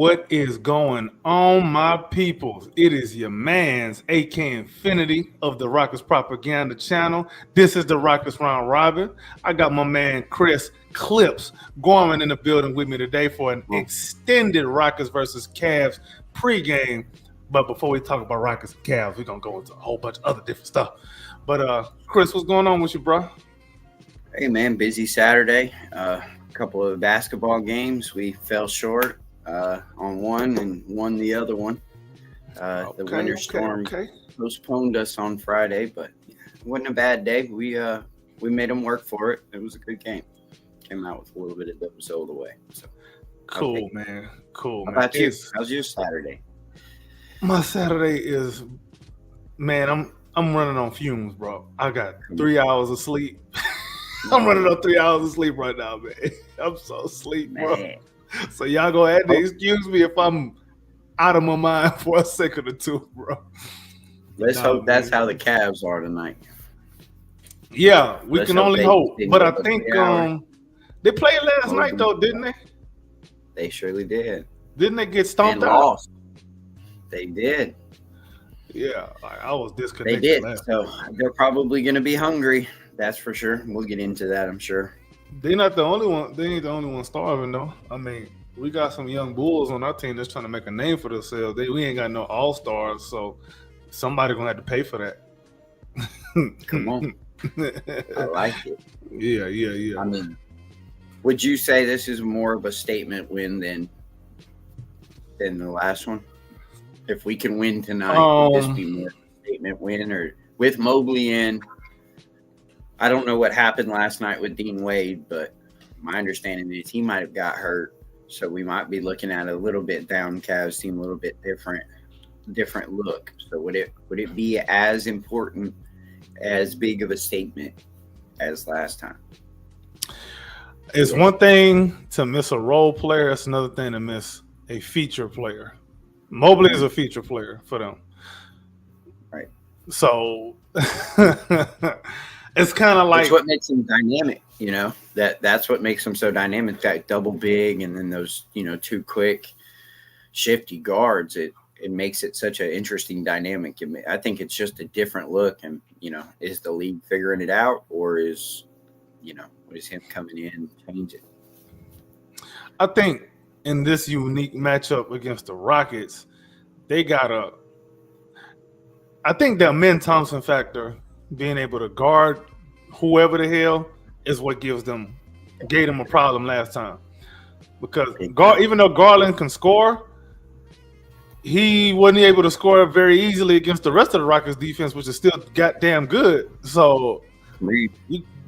What is going on, my peoples? It is your man's AK Infinity of the Rockets Propaganda Channel. This is the Rockets Round Robin. I got my man Chris Clips Gorman in the building with me today for an extended Rockets versus Cavs pregame. But before we talk about Rockets and Cavs, we're going to go into a whole bunch of other different stuff. But Chris, what's going on with you, bro? Hey, man, busy Saturday. A couple of basketball games. We fell short on one and won the other one. The winter storm postponed us on Friday, but it wasn't a bad day. We made them work for it. It was a good game. Came out with a little bit of episode away. So cool, man. Cool. How about you? How's your Saturday? My Saturday is, man, I'm running on fumes, bro. I got 3 hours of sleep. I'm running on 3 hours of sleep right now, man. I'm so asleep, bro. Man. So y'all gonna have to excuse me if I'm out of my mind for a second or two, bro. Let's hope that's how the Cavs are tonight. Yeah, we can only hope. But I think they played last night though, didn't they? They surely did. Didn't they get stomped out? Lost. They did. Yeah, I was disconnected. They did. So they're probably going to be hungry. That's for sure. We'll get into that, I'm sure. They're not the only one. They ain't the only one starving, though. I mean, we got some young bulls on our team that's trying to make a name for themselves. We ain't got no all-stars, so somebody going to have to pay for that. Come on. I like it. Yeah. I mean, would you say this is more of a statement win than the last one? If we can win tonight, would this be more of a statement win? Or with Mobley in, I don't know what happened last night with Dean Wade, but my understanding is he might have got hurt. So we might be looking at a little bit down Cavs team, a little bit different look. So would it be as important, as big of a statement as last time? It's one thing to miss a role player. It's another thing to miss a feature player. Mobley is a feature player for them. Right. So it's kind of like, it's what makes him dynamic, that's what makes him so dynamic. That double big and then those, two quick shifty guards. It makes it such an interesting dynamic. I think it's just a different look. And, is the league figuring it out, or is him coming in and change it? I think in this unique matchup against the Rockets, I think the Amen Thompson factor, being able to guard whoever the hell, is what gave them a problem last time. Because even though Garland can score, he wasn't able to score very easily against the rest of the Rockets defense, which is still goddamn good. So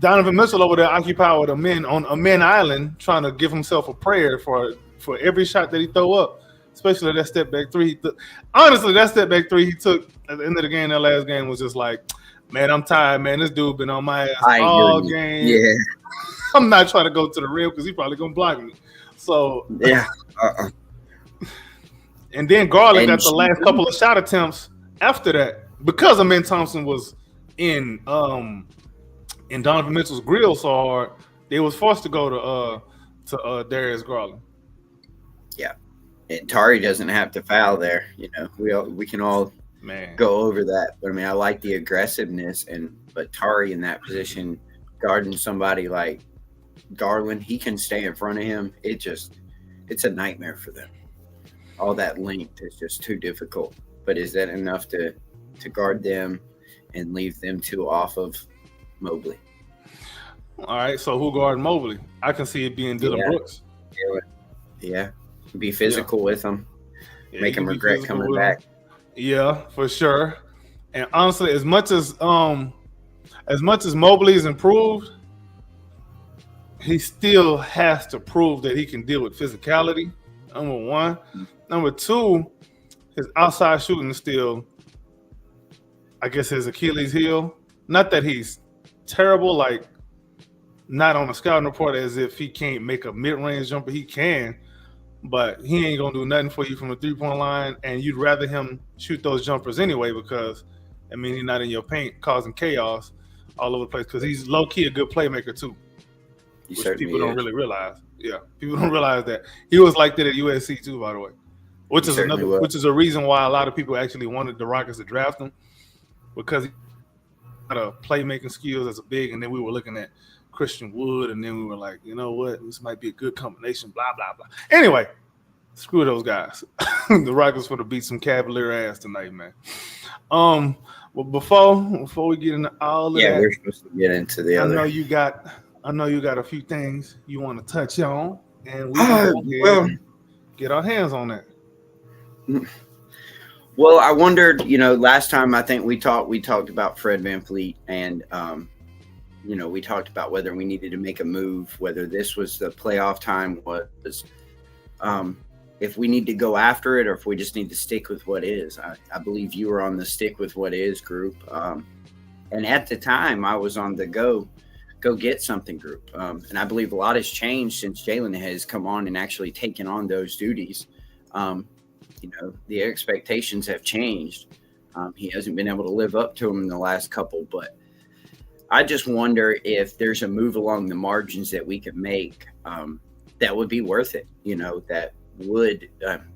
Donovan Mitchell over there occupied with on Amen Island, trying to give himself a prayer for every shot that he throw up, especially that step back three. Honestly, that step back three he took at the end of the game, that last game, was just like, man, I'm tired, man. This dude been on my ass all game. Yeah. I'm not trying to go to the rim because he's probably going to block me. So, yeah. And then Garland got the last couple of shot attempts after that because Amen Thompson was in Donovan Mitchell's grill so hard, they was forced to go to Darius Garland. Yeah. And Tari doesn't have to foul there. We can all go over that. But I mean, I like the aggressiveness, but Tari in that position, guarding somebody like Garland, he can stay in front of him. It's a nightmare for them. All that length is just too difficult. But is that enough to guard them and leave them two off of Mobley? All right, so who guard Mobley? I can see it being Dillon Brooks. Yeah. Be physical with him. Make him regret coming back. Yeah, for sure. And honestly, as much as Mobley's improved, he still has to prove that he can deal with physicality. Number one. Number two, his outside shooting is still, I guess, his Achilles heel. Not that he's terrible, like not on a scouting report as if he can't make a mid-range jumper. He can, but he ain't gonna do nothing for you from the three-point line, and you'd rather him shoot those jumpers anyway because, I mean, he's not in your paint causing chaos all over the place because he's low-key a good playmaker too, which people don't really realize. Yeah, people don't realize that. He was like that at USC too, by the way. which is a reason why a lot of people actually wanted the Rockets to draft him, because he had a playmaking skills as a big, and then we were looking at Christian Wood, and then we were like, you know what, this might be a good combination, blah, blah, blah. Anyway, screw those guys. The Rockets would have beat some Cavalier ass tonight, man. Well, before we get into all of that, yeah, we're supposed to get into the other. I know you got a few things you want to touch on, and we can get our hands on that. Well, I wondered, last time I think we talked about Fred VanVleet, and we talked about whether we needed to make a move, whether this was the playoff time, was if we need to go after it or if we just need to stick with what is. I believe you were on the stick with what is group. And at the time I was on the go get something group. And I believe a lot has changed since Jalen has come on and actually taken on those duties. The expectations have changed. He hasn't been able to live up to them in the last couple, but I just wonder if there's a move along the margins that we could make that would be worth it, that would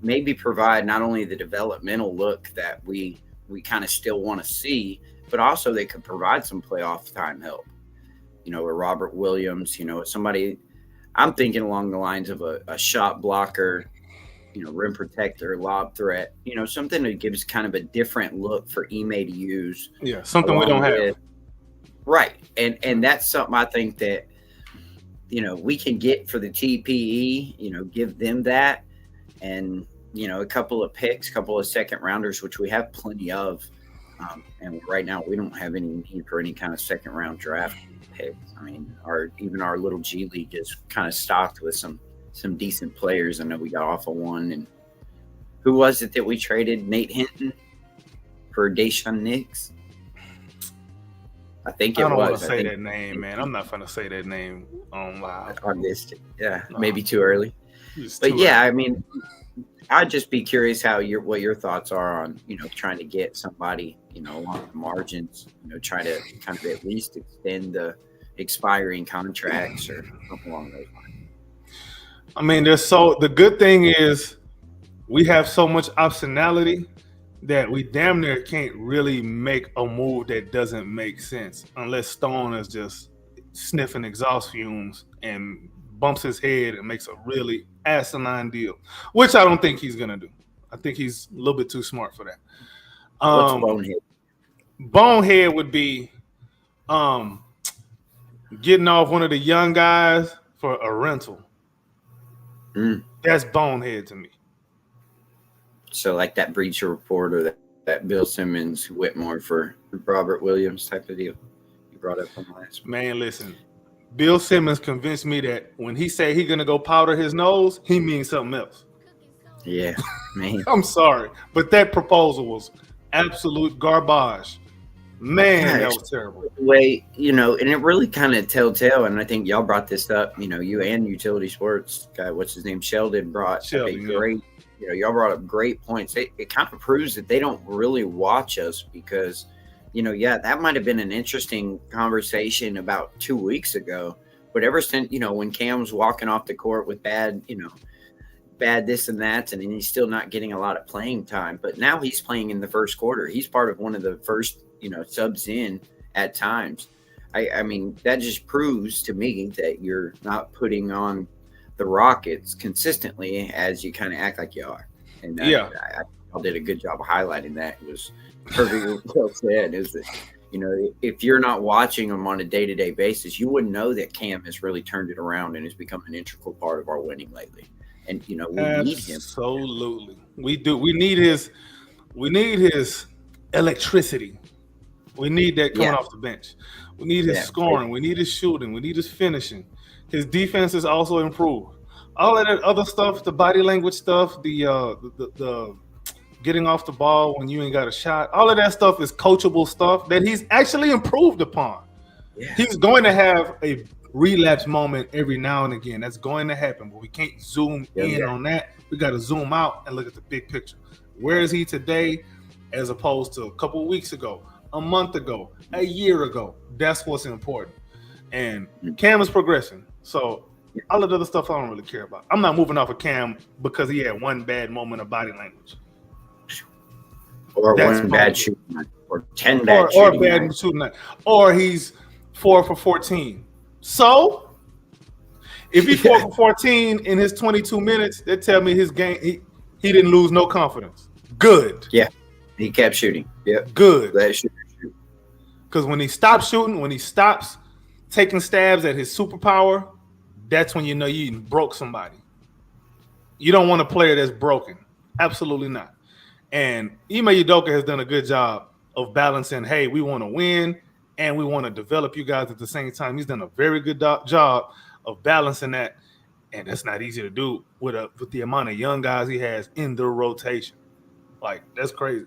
maybe provide not only the developmental look that we kind of still want to see, but also they could provide some playoff time help. With Robert Williams, somebody I'm thinking along the lines of a shot blocker, rim protector, lob threat, something that gives kind of a different look for Ime to use. Yeah, something we don't have. Right. And that's something I think that, we can get for the TPE, give them that. And, a couple of picks, couple of second rounders, which we have plenty of. And right now we don't have any need for any kind of second round draft picks. I mean, even our little G League is kind of stocked with some decent players. I know we got off of one. And who was it that we traded? Nate Hinton for Daishen Nix? I think it was. I don't want to say that name, man. I'm not going to say that name on live. I missed it. Yeah, maybe too early. But yeah, I mean, I'd just be curious what your thoughts are on, trying to get somebody, along the margins, try to kind of at least extend the expiring contracts or something along those lines. I mean, the good thing is we have so much optionality that we damn near can't really make a move that doesn't make sense unless Stone is just sniffing exhaust fumes and bumps his head and makes a really asinine deal, which I don't think he's going to do. I think he's a little bit too smart for that. What's bonehead? Bonehead would be getting off one of the young guys for a rental. That's bonehead to me. So like that Breacher Report or that Bill Simmons Whitmore for Robert Williams type of deal you brought up on the last one. Man, listen, Bill Simmons convinced me that when he said he's going to go powder his nose, he means something else. Yeah, man. I'm sorry, but that proposal was absolute garbage. Man, that was terrible. Way, and it really kind of telltale, and I think y'all brought this up, you and Utility Sports guy, what's his name, Sheldon brought a great y'all brought up great points. It kind of proves that they don't really watch us because, that might have been an interesting conversation about 2 weeks ago. But ever since, when Cam's walking off the court with bad this and that, and he's still not getting a lot of playing time. But now he's playing in the first quarter. He's part of one of the first, subs in at times. I mean, that just proves to me that you're not putting on the Rockets consistently as you kind of act like you are. And I did a good job of highlighting that. It was perfectly well said. Is that, if you're not watching them on a day-to-day basis, you wouldn't know that Cam has really turned it around and has become an integral part of our winning lately. And, we need him. Absolutely. We do. We need his electricity. We need that coming off the bench. We need his scoring. We need his shooting. We need his finishing. His defense is also improved. All of that other stuff, the body language stuff, the getting off the ball when you ain't got a shot, all of that stuff is coachable stuff that he's actually improved upon. Yeah. He's going to have a relapse moment every now and again. That's going to happen, but we can't zoom in on that. We got to zoom out and look at the big picture. Where is he today as opposed to a couple of weeks ago, a month ago, a year ago? That's what's important. And Cam is progressing. So, All of the other stuff I don't really care about. I'm not moving off of Cam because he had one bad moment of body language. Or That's one bad probably- shooting night. Or 10 bad shooting nights. shooting night. Or he's 4 for 14. So if he's 4 for 14 in his 22 minutes, they tell me his game he didn't lose no confidence. Good. Yeah. He kept shooting. Yep. Good. Let shoot. Because when he stops shooting, when he stops taking stabs at his superpower, that's when you know you broke somebody. You don't want a player that's broken. Absolutely not. And Ime Udoka has done a good job of balancing, hey, we want to win and we want to develop you guys at the same time. He's done a very good job of balancing that. And that's not easy to do with the amount of young guys he has in the rotation. Like, that's crazy.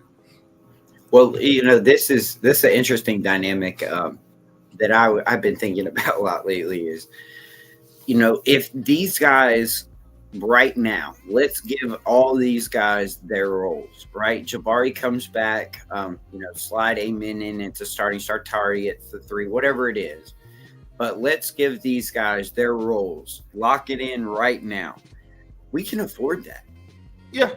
Well, this is an interesting dynamic that I've been thinking about a lot lately is, if these guys right now, let's give all these guys their roles, right? Jabari comes back, slide Amen in into starting Sartari at the 3, whatever it is. But let's give these guys their roles. Lock it in right now. We can afford that. Yeah.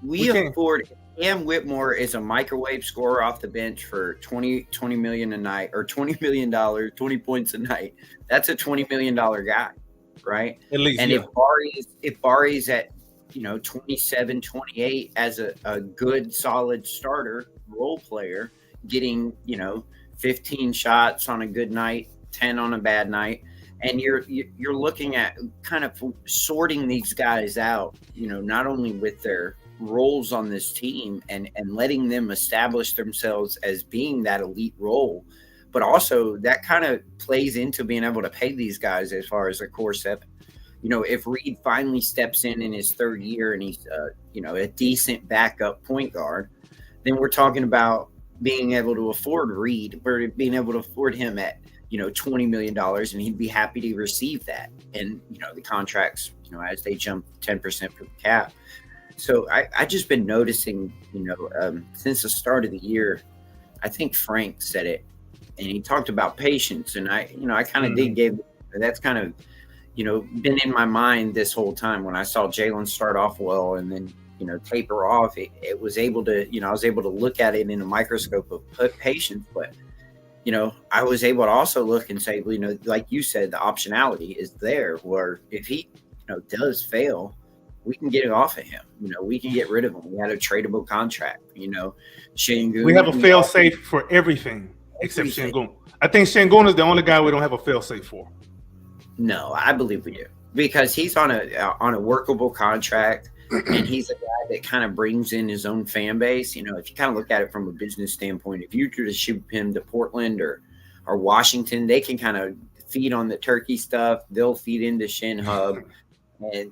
We afford it. Cam Whitmore is a microwave scorer off the bench for $20 million a night, or $20 million, 20 points a night. That's a $20 million guy, right? At least. And yeah. if Bari's at 27, 28 as a good solid starter role player, getting 15 shots on a good night, 10 on a bad night, and you're looking at kind of sorting these guys out, not only with their roles on this team and letting them establish themselves as being that elite role, but also that kind of plays into being able to pay these guys as far as a core 7. If Reed finally steps in his 3rd year and he's a decent backup point guard, then we're talking about being able to afford Reed. We're being able to afford him at $20 million, and he'd be happy to receive that. And the contracts, as they jump 10% for the cap. So I just been noticing, since the start of the year, I think Frank said it, and he talked about patience, and I kind of did give that's kind of been in my mind this whole time. When I saw Jalen start off well and then taper off, it was able to I was able to look at it in a microscope of patience, but I was able to also look and say, like you said, the optionality is there, where if he does fail, we can get it off of him. We can get rid of him. We had a tradable contract. Şengün. We have a fail safe for everything except Şengün. I think Şengün is the only guy we don't have a fail safe for. No, I believe we do, because he's on a workable contract, and he's a guy that kind of brings in his own fan base. If you kind of look at it from a business standpoint, if you were to ship him to Portland or Washington, they can kind of feed on the turkey stuff. They'll feed into Shin Hub, and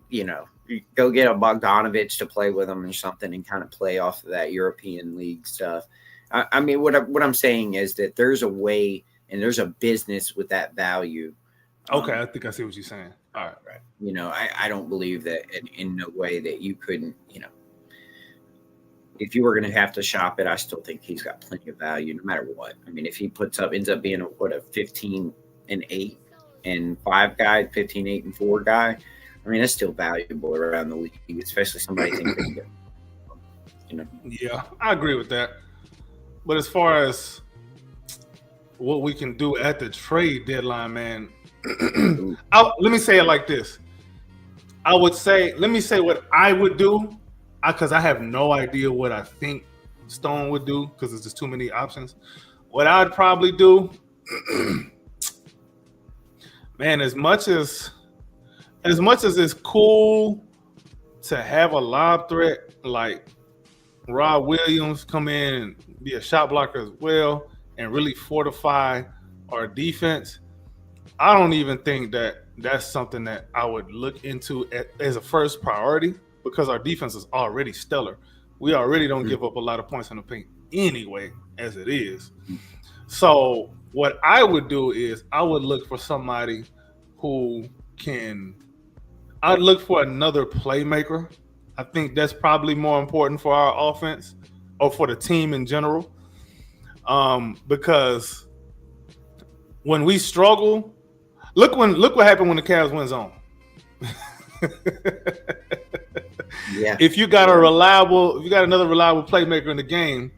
go get a Bogdanovich to play with them or something and kind of play off of that European League stuff. I mean, what I'm saying is that there's a way and there's a business with that value. Okay, I think I see what you're saying. All right. Right. I don't believe that in no way that you couldn't, if you were going to have to shop it, I still think he's got plenty of value no matter what. I mean, if he ends up being a 15-8 and 5 guy, 15-8 and 4 guy, I mean, that's still valuable around the league, especially somebody thinking, Yeah, I agree with that. But as far as what we can do at the trade deadline, man, let me say it like this. Let me say what I would do, because I have no idea what I think Stone would do, because there's just too many options. What I'd probably do, man, as much as it's cool to have a lob threat like Rob Williams come in and be a shot blocker as well and really fortify our defense, I don't even think that that's something that I would look into as a first priority, because our defense is already stellar. We already don't give up a lot of points in the paint anyway, as it is. So what I would do is I would look for somebody I'd look for another playmaker. I think that's probably more important for our offense or for the team in general. Because when we struggle, look what happened when the Cavs went zone. Yeah. If you got another reliable playmaker in the game,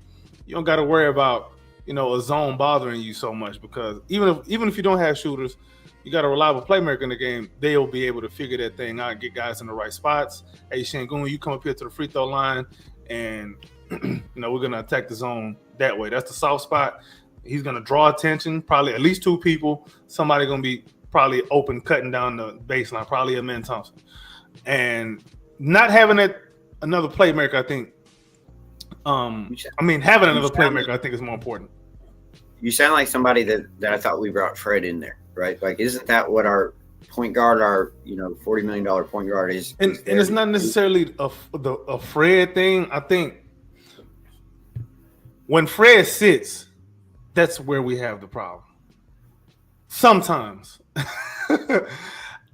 you don't got to worry about a zone bothering you so much, because even if you don't have shooters, you got a reliable playmaker in the game. They'll be able to figure that thing out, get guys in the right spots. Hey, Shangoon, you come up here to the free throw line, and we're gonna attack the zone that way. That's the soft spot. He's gonna draw attention, probably at least two people. Somebody gonna be probably open, cutting down the baseline, probably a Man Thompson. And not having another playmaker, I think. Having another playmaker, I think, is more important. You sound like somebody that I thought we brought Fred in there, right? Like, isn't that what our point guard, our $40 million point guard is? And it's not necessarily a Fred thing. I think when Fred sits, that's where we have the problem. Sometimes.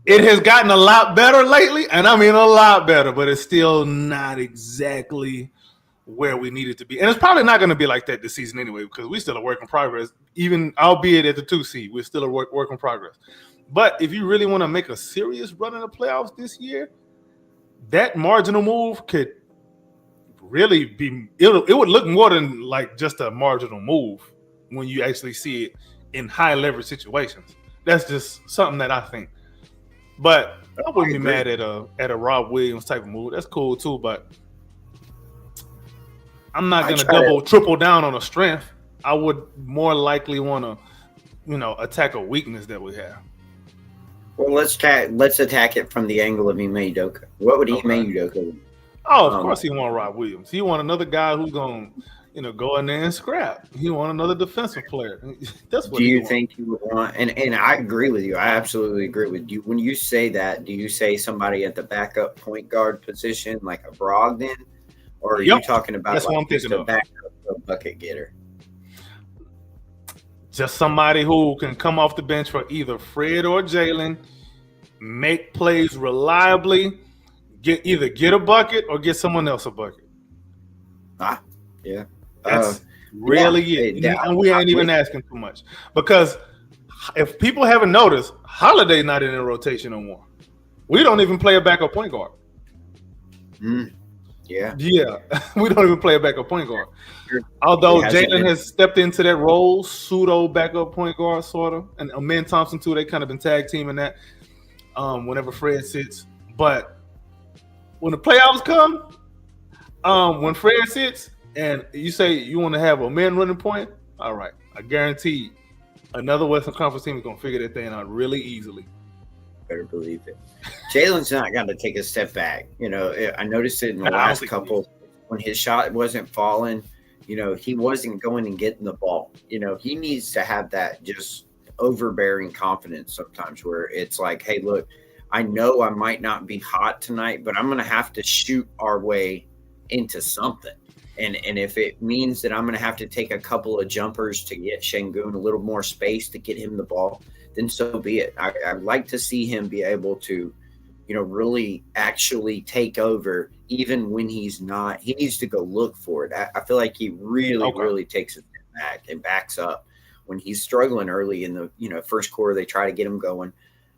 It has gotten a lot better lately, and I mean a lot better, but it's still not exactly where we need it to be. And it's probably not going to be like that this season anyway, because we're still a work in progress, even albeit at the 2 seed. We're still a work in progress. But if you really want to make a serious run in the playoffs this year, that marginal move could really be – it would look more than like just a marginal move when you actually see it in high leverage situations. That's just something that I think. But I wouldn't be mad at a Rob Williams type of move. That's cool too, but I'm not going to triple down on a strength. I would more likely want to, attack a weakness that we have. Well, let's attack it from the angle of Ime Udoka. What would Ime Udoka do? Oh, of course he want Rob Williams. He want another guy who's going to, go in there and scrap. He want another defensive player. That's what. Do you think he would want? And I agree with you. I absolutely agree with you. When you say that, do you say somebody at the backup point guard position, like a Brogdon, or are you talking about that's what I'm thinking a backup bucket getter? Just somebody who can come off the bench for either Fred or Jalen, make plays reliably, get a bucket or get someone else a bucket. Yeah. That's really it. And we ain't even asking too much. Because if people haven't noticed, Holiday's not in the rotation no more. We don't even play a backup point guard. Yeah. We don't even play a backup point guard. Although Jalen has stepped into that role, pseudo backup point guard, sort of. And Amen Thompson, too, they kind of been tag teaming that whenever Fred sits. But when the playoffs come, when Fred sits and you say you want to have a man running point, all right, I guarantee another Western Conference team is going to figure that thing out really easily. Better believe it. Jalen's not going to take a step back. I noticed it in the last couple when his shot wasn't falling. He wasn't going and getting the ball. He needs to have that just overbearing confidence sometimes where it's like, hey, look, I know I might not be hot tonight, but I'm going to have to shoot our way into something. And if it means that I'm going to have to take a couple of jumpers to get Şengün a little more space to get him the ball, then so be it. I'd like to see him be able to, really actually take over even when he's not. He needs to go look for it. I feel like he really takes a step back and backs up when he's struggling early in the first quarter. They try to get him going.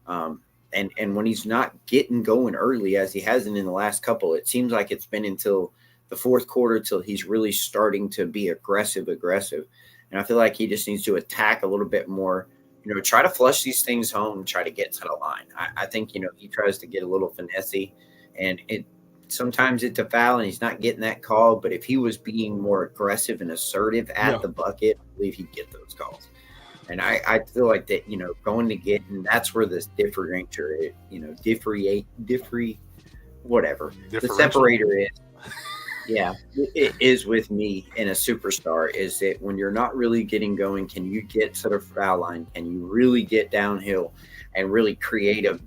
And when he's not getting going early, as he hasn't in the last couple, it seems like it's been until the fourth quarter till he's really starting to be aggressive. And I feel like he just needs to attack a little bit more, try to flush these things home, try to get to the line. I think, he tries to get a little finessey, and sometimes it's a foul and he's not getting that call. But if he was being more aggressive and assertive at the bucket, I believe he'd get those calls. And I feel like that, going to get, and that's where this the separator is. Yeah, it is with me in a superstar is that when you're not really getting going, can you get to the foul line? Can you really get downhill and really create a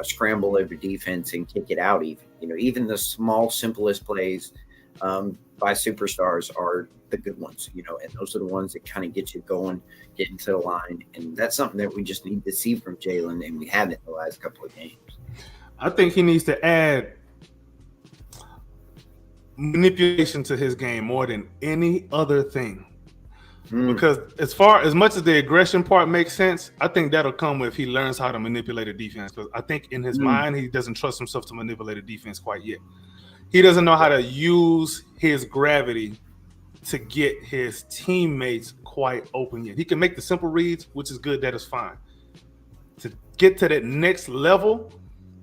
scramble over defense and kick it out even? Even the small, simplest plays by superstars are the good ones, and those are the ones that kind of get you going, get into the line. And that's something that we just need to see from Jalen, and we haven't the last couple of games. I think he needs to add manipulation to his game more than any other thing. Because as much as the aggression part makes sense, I think that'll come if he learns how to manipulate a defense. Because I think in his mind, he doesn't trust himself to manipulate a defense quite yet. He doesn't know how to use his gravity to get his teammates quite open yet. He can make the simple reads, which is good. That is fine. To get to that next level,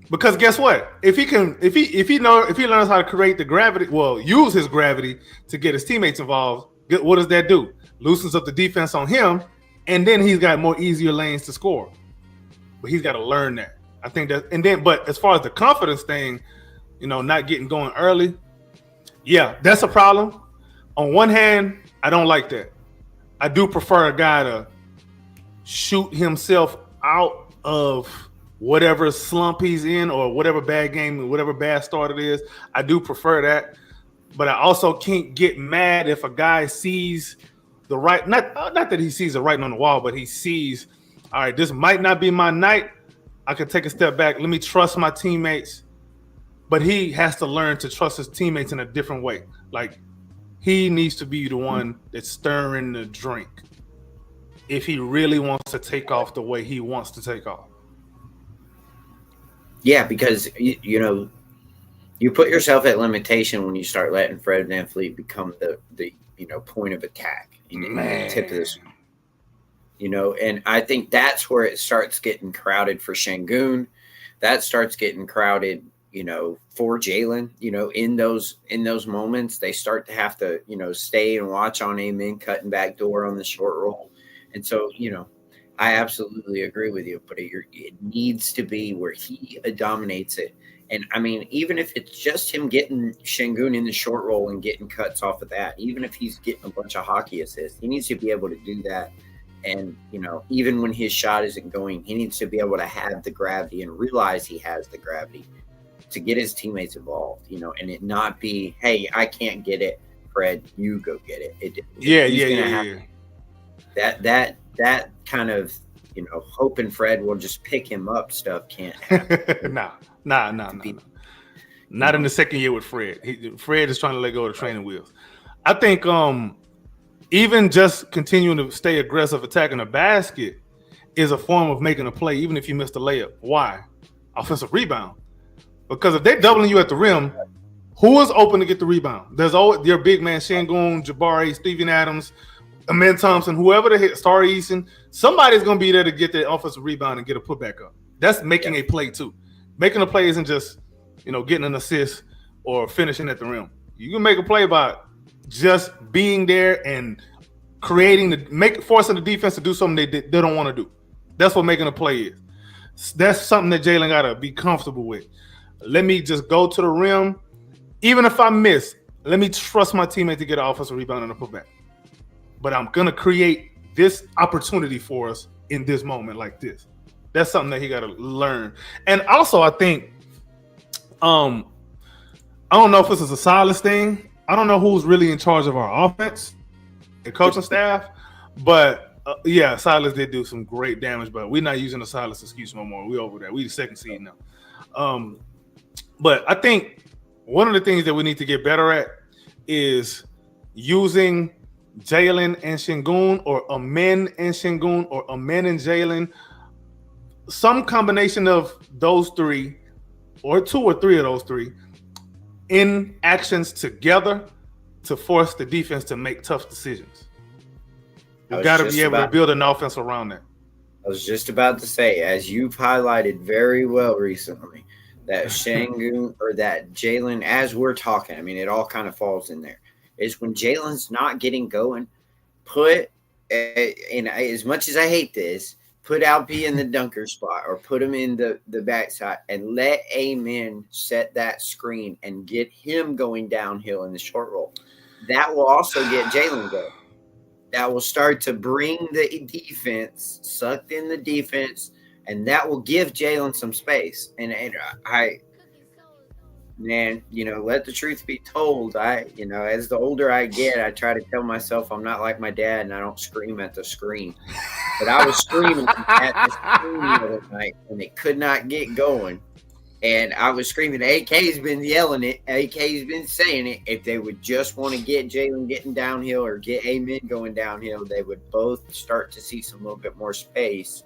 because guess what? If he learns how to create the gravity, use his gravity to get his teammates involved. What does that do? Loosens up the defense on him, and then he's got more easier lanes to score. But he's got to learn that. I think that, but as far as the confidence thing, not getting going early, yeah, that's a problem. On one hand, I don't like that. I do prefer a guy to shoot himself out of whatever slump he's in or whatever bad game, whatever bad start it is. I do prefer that. But I also can't get mad if a guy sees the right, not that he sees the writing on the wall, but he sees, all right, this might not be my night. I can take a step back. Let me trust my teammates. But he has to learn to trust his teammates in a different way. Like, he needs to be the one that's stirring the drink if he really wants to take off the way he wants to take off. Yeah, because, you put yourself at limitation when you start letting Fred VanVleet become the point of attack. Tip of this, and I think that's where it starts getting crowded for Şengün. That starts getting crowded, for Jalen. In those moments, they start to have to, stay and watch on Amen cutting back door on the short roll, and so I absolutely agree with you. But it needs to be where he dominates it. And I mean, even if it's just him getting Şengün in the short roll and getting cuts off of that, even if he's getting a bunch of hockey assists, he needs to be able to do that. And, even when his shot isn't going, he needs to be able to have the gravity and realize he has the gravity to get his teammates involved, and it not be, hey, I can't get it, Fred, you go get it. That kind of, hoping Fred will just pick him up stuff can't happen. Nah. Not in the second year with Fred. Fred is trying to let go of the training wheels. I think even just continuing to stay aggressive, attacking the basket is a form of making a play, even if you missed a layup. Why? Offensive rebound. Because if they're doubling you at the rim, who is open to get the rebound? There's always your big man, Şengün, Jabari, Steven Adams, Amen Thompson, whoever the hit, Star Eason, somebody's going to be there to get the offensive rebound and get a putback up. That's making a play too. Making a play isn't just, getting an assist or finishing at the rim. You can make a play by just being there and forcing the defense to do something they don't want to do. That's what making a play is. That's something that Jalen got to be comfortable with. Let me just go to the rim. Even if I miss, let me trust my teammate to get an offensive rebound and a putback. But I'm going to create this opportunity for us in this moment like this. That's something that he got to learn. And also, I think, I don't know if this is a Silas thing. I don't know who's really in charge of our offense, the coaching staff. But, Silas did do some great damage. But we're not using the Silas excuse no more. We over there. We the second seed now. But I think one of the things that we need to get better at is using Jalen and Şengün, or Amen and Şengün, or Amen and Jalen. Some combination of those three, or two or three of those three, in actions together to force the defense to make tough decisions. You got to be able to build an offense around that. I was just about to say, as you've highlighted very well recently, that Şengün or that Jalen, as we're talking, I mean, it all kind of falls in there, is when Jalen's not getting going, and as much as I hate this, put Alpi in the dunker spot or put him in the backside and let Amen set that screen and get him going downhill in the short roll. That will also get Jalen going. That will start to bring the defense, sucked in the defense, and that will give Jalen some space. And let the truth be told. As the older I get, I try to tell myself I'm not like my dad and I don't scream at the screen. But I was screaming at the screen the other night and it could not get going. And I was screaming, AK's been yelling it. AK's been saying it. If they would just want to get Jalen getting downhill or get Amen going downhill, they would both start to see some little bit more space.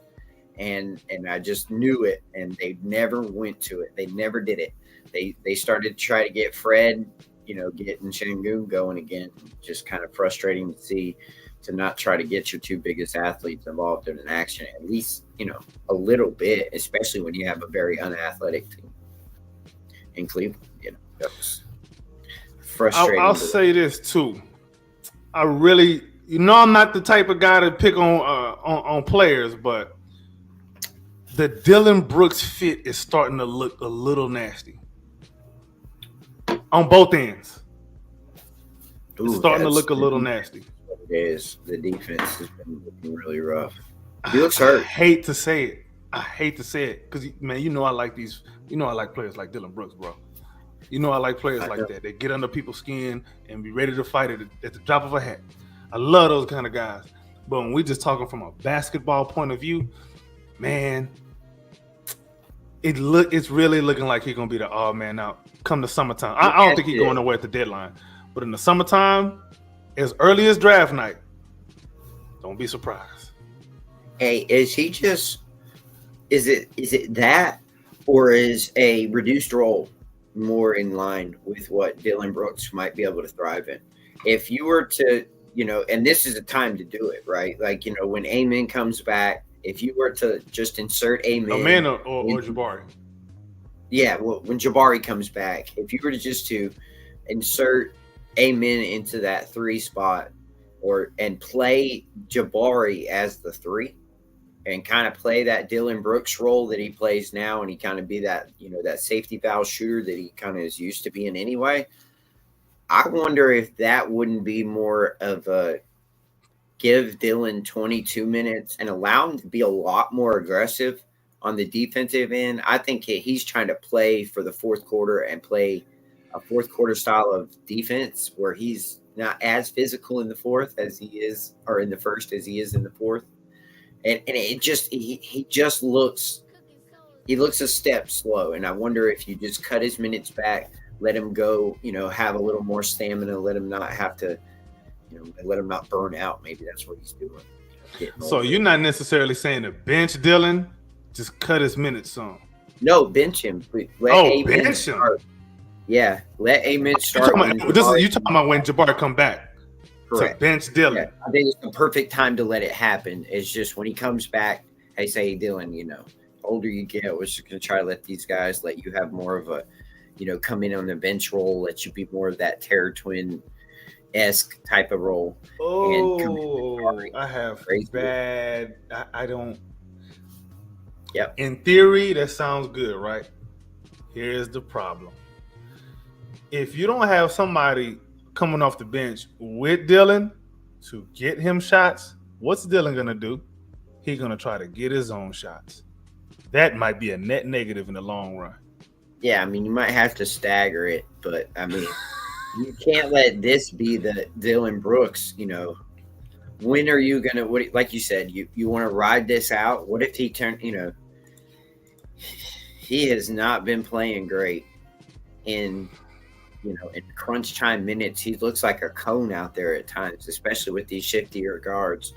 And I just knew it. And they never went to it. They never did it. They started to try to get Fred, getting Shangoon going again. Just kind of frustrating to see, to not try to get your two biggest athletes involved in an action, at least, a little bit, especially when you have a very unathletic team in Cleveland. That was frustrating. I'll say this too. I really, I'm not the type of guy to pick on players, but the Dylan Brooks fit is starting to look a little nasty on both ends. It's starting to look a little nasty. It is. The defense has been looking really rough. He looks hurt. I hate to say it because, man, I like these. I like players like Dylan Brooks, bro. I like players like that. They get under people's skin and be ready to fight at the drop of a hat. I love those kind of guys. But when we just talking from a basketball point of view, man, it's really looking like he's gonna be the odd man out come the summertime. I don't think he's going nowhere at the deadline, but in the summertime, as early as draft night, don't be surprised. Hey, is he just? Is it that, or is a reduced role more in line with what Dylan Brooks might be able to thrive in? If you were to, and this is a time to do it, right? Like, when Amen comes back, if you were to just insert Amen or Jabari. Yeah, well, when Jabari comes back, if you were to insert Amen into that 3 spot and play Jabari as the 3 and kind of play that Dylan Brooks role that he plays now, and he kind of be that, that safety valve shooter that he kind of is used to being anyway, I wonder if that wouldn't be more of a give Dylan 22 minutes and allow him to be a lot more aggressive on the defensive end. I think he's trying to play for the fourth quarter and play a fourth quarter style of defense where he's not as physical in the fourth as he is, or in the first as he is in the fourth. And it just, he just looks a step slow. And I wonder if you just cut his minutes back, let him go, have a little more stamina, let him not have to, let him not burn out. Maybe that's what he's doing. So you're not necessarily saying to bench Dylan, just cut his minutes some. No, bench him. Bench him. Yeah, let Amen start. You talking about when Jabari come back? Correct. To bench Dylan. Yeah, I think it's the perfect time to let it happen. It's just when he comes back, hey, say, Dylan, older you get, we're just going to try to let these guys let you have more of a, come in on the bench role, let you be more of that Terror Twin-esque type of role. I have bad. I don't. Yep. In theory, that sounds good, right? Here's the problem. If you don't have somebody coming off the bench with Dylan to get him shots, what's Dylan going to do? He's going to try to get his own shots. That might be a net negative in the long run. Yeah, you might have to stagger it, but, you can't let this be the Dylan Brooks, when are you going to, like you said, you want to ride this out? What if he he has not been playing great in crunch time minutes. He looks like a cone out there at times, especially with these shiftier guards.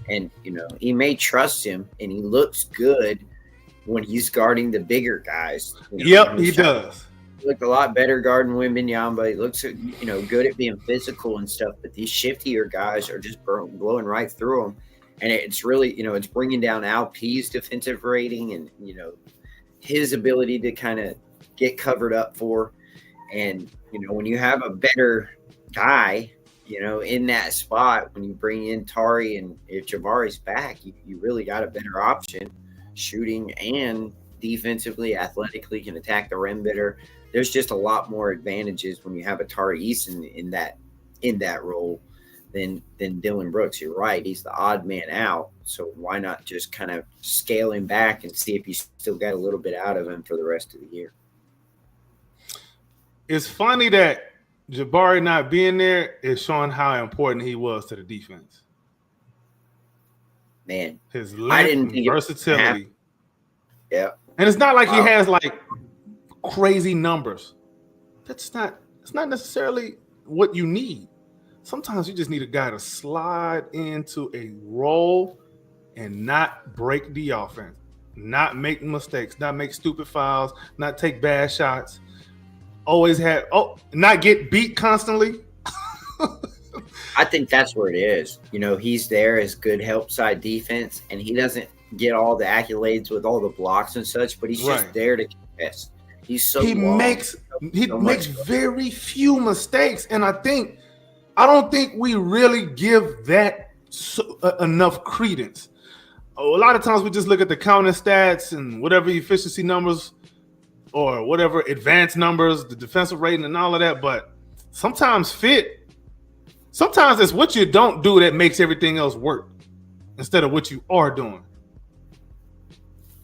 And, he may trust him, and he looks good when he's guarding the bigger guys. Yep, he does. He looked a lot better guarding Wembanyama. He looks, good at being physical and stuff. But these shiftier guys are just blowing right through him. And it's really, it's bringing down Al P's defensive rating and, his ability to kind of get covered up for. And, when you have a better guy, in that spot, when you bring in Tari and if Jabari's back, you really got a better option shooting and defensively, athletically, can attack the rim better. There's just a lot more advantages when you have a Tari Eason in that role than Dylan Brooks. You're right. He's the odd man out. So why not just kind of scale him back and see if you still got a little bit out of him for the rest of the year? It's funny that Jabari not being there is showing how important he was to the defense. Man, his length and versatility. Yeah. And it's not like he has crazy numbers. It's not necessarily what you need. Sometimes you just need a guy to slide into a role and not break the offense, not make mistakes, not make stupid fouls, not take bad shots. Not get beat constantly. I think that's where it is. He's there as good help side defense, and he doesn't get all the accolades with all the blocks and such, but he's just there to contest. He's so he long, makes very few mistakes, and I don't think we really give that enough credence. A lot of times we just look at the counting stats and whatever efficiency numbers or whatever advanced numbers, the defensive rating and all of that, but sometimes it's what you don't do that makes everything else work instead of what you are doing.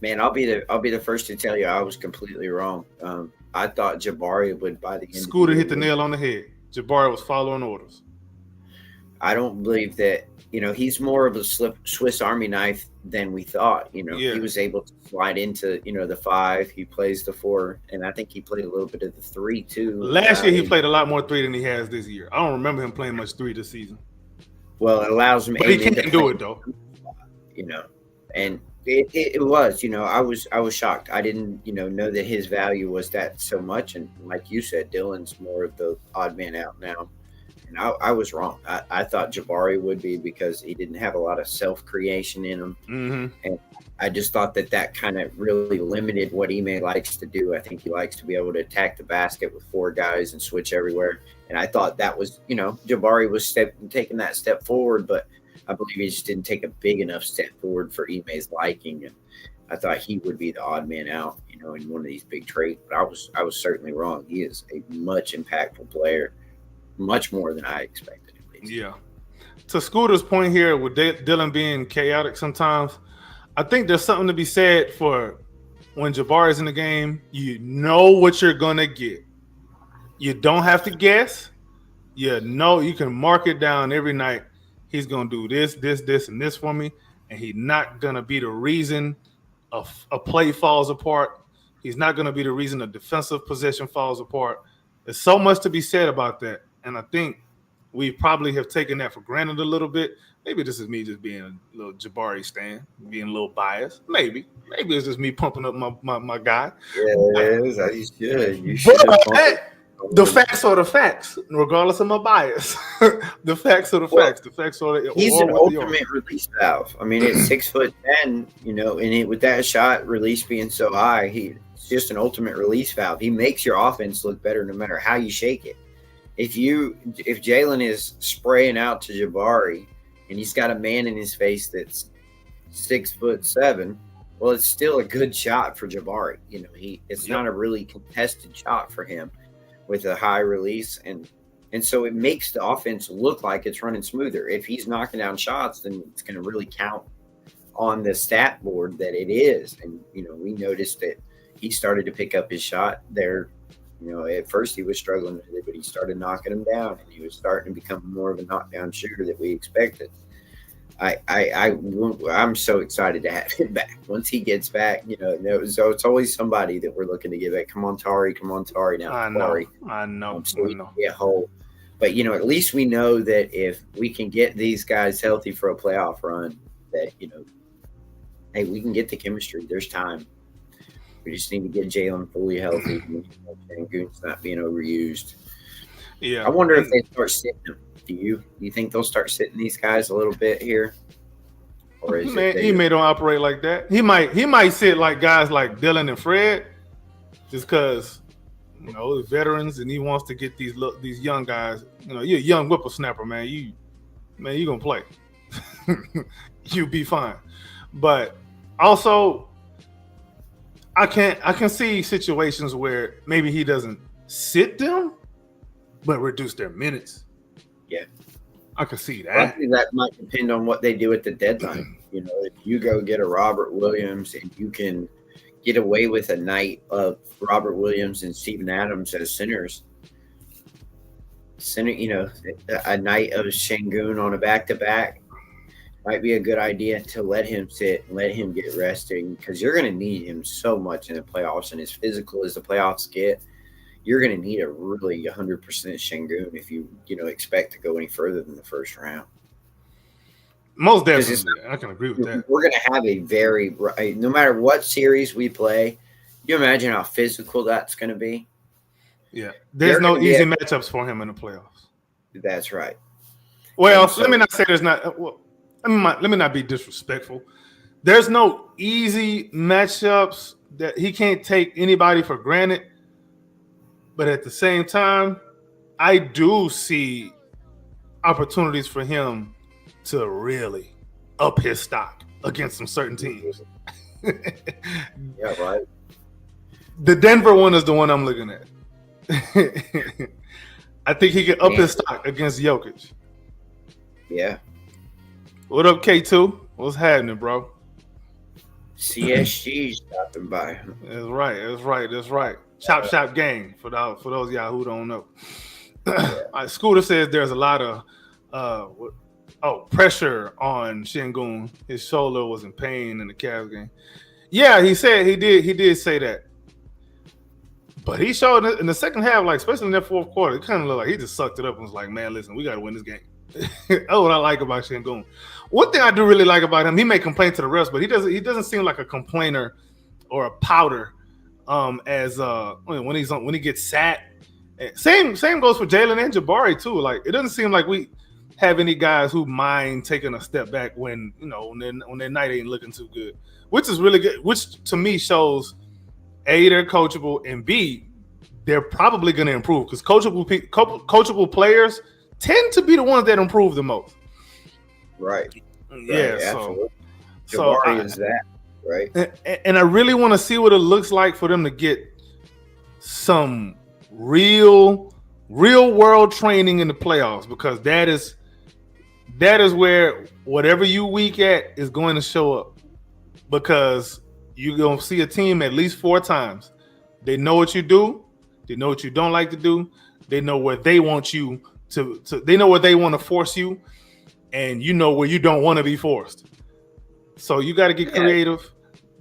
Man, I'll be the first to tell you I was completely wrong. I thought Jabari would by the end. Scooter hit the nail on the head. Jabari was following orders. I don't believe that. He's more of a Swiss Army knife than we thought. He was able to slide into the 5. He plays the 4, and I think he played a little bit of the 3 too. Last year he played a lot more 3 than he has this year. I don't remember him playing much 3 this season. Well, it allows him. But he can't do it though. And it was. I was shocked. I didn't know that his value was that so much. And like you said, Dylan's more of the odd man out now. And I was wrong. I thought Jabari would be because he didn't have a lot of self-creation in him. Mm-hmm. And I just thought that kind of really limited what Ime likes to do. I think he likes to be able to attack the basket with 4 guys and switch everywhere. And I thought that was, Jabari was taking that step forward, but I believe he just didn't take a big enough step forward for Ime's liking. And I thought he would be the odd man out, in one of these big trades. But I was certainly wrong. He is a much impactful player. Much more than I expected, at least. Yeah. To Scooter's point here with Dylan being chaotic sometimes, I think there's something to be said for when Jabari's in the game, you know what you're going to get. You don't have to guess. You know you can mark it down every night. He's going to do this, and this for me, and he's not going to be the reason a play falls apart. He's not going to be the reason a defensive possession falls apart. There's so much to be said about that. And I think we probably have taken that for granted a little bit. Maybe this is me just being a little Jabari stan, being a little biased. Maybe it's just me pumping up my guy. Yeah, it is. You should. The facts are the facts, regardless of my bias. The facts are the facts. The facts are the. He's an ultimate release valve. I mean, it's 6'10", and with that shot release being so high, he's just an ultimate release valve. He makes your offense look better no matter how you shake it. If Jalen is spraying out to Jabari and he's got a man in his face that's 6'7", well, it's still a good shot for Jabari. It's not a really contested shot for him with a high release, and so it makes the offense look like it's running smoother. If he's knocking down shots, then it's going to really count on the stat board that it is. And we noticed that he started to pick up his shot there. At first he was struggling with it, but he started knocking him down, and he was starting to become more of a knockdown shooter that we expected. I'm so excited to have him back. Once he gets back, so it's always somebody that we're looking to get back. Come on, Tari now. I know. So we can get whole. But at least we know that if we can get these guys healthy for a playoff run, that hey, we can get the chemistry. There's time. We just need to get Jalen fully healthy. Shangoon's not being overused. Yeah. I wonder if they start sitting them. Do you think they'll start sitting these guys a little bit here? Or is he may don't operate like that. He might sit like guys like Dylan and Fred, just because veterans, and he wants to get these young guys. You're a young whippersnapper, man. You gonna play. You be fine. But also, I can see situations where maybe he doesn't sit them, but reduce their minutes. Yeah, I can see that. I think that might depend on what they do at the deadline. If you go get a Robert Williams and you can get away with a night of Robert Williams and Steven Adams as centers, a night of Shangoon on a back-to-back, might be a good idea to let him sit, let him get resting, because you're going to need him so much in the playoffs. And as physical as the playoffs get, you're going to need a really 100% Şengün if you expect to go any further than the first round. Most definitely, I can agree with that. We're going to have a very no matter what series we play. You imagine how physical that's going to be. Yeah, there's no easy matchups for him in the playoffs. That's right. Well, let me not say there's not. Well, let me not be disrespectful. There's no easy matchups that he can't take anybody for granted. But at the same time, I do see opportunities for him to really up his stock against some certain teams. Yeah, right. The Denver one is the one I'm looking at. I think he can up his stock against Jokic. Yeah. What up, K2? What's happening, bro? CSG stopping by. That's right. Chop shop gang for those of y'all who don't know. Scooter says there's a lot of pressure on Şengün. His shoulder was in pain in the Cavs game. Yeah, he said he did say that. But he showed in the second half, like especially in that fourth quarter, it kind of looked like he just sucked it up and was like, "Man, listen, we got to win this game." That's what I like about Şengün. One thing I do really like about him, he may complain to the refs, but he doesn't seem like a complainer or a pouter. As when he gets sat. Same goes for Jalen and Jabari too. Like it doesn't seem like we have any guys who mind taking a step back when when their night ain't looking too good, which is really good. Which to me shows A, they're coachable, and B, they're probably going to improve because coachable players tend to be the ones that improve the most. Right. Yeah. Absolutely. Jabari is that. Right. And I really want to see what it looks like for them to get some real world training in the playoffs, because that is where whatever you weak at is going to show up, because you're going to see a team at least 4 times. They know what you do. They know what you don't like to do. They know where they want you to they know where they want to force you, and you know where you don't want to be forced. So you got to get creative,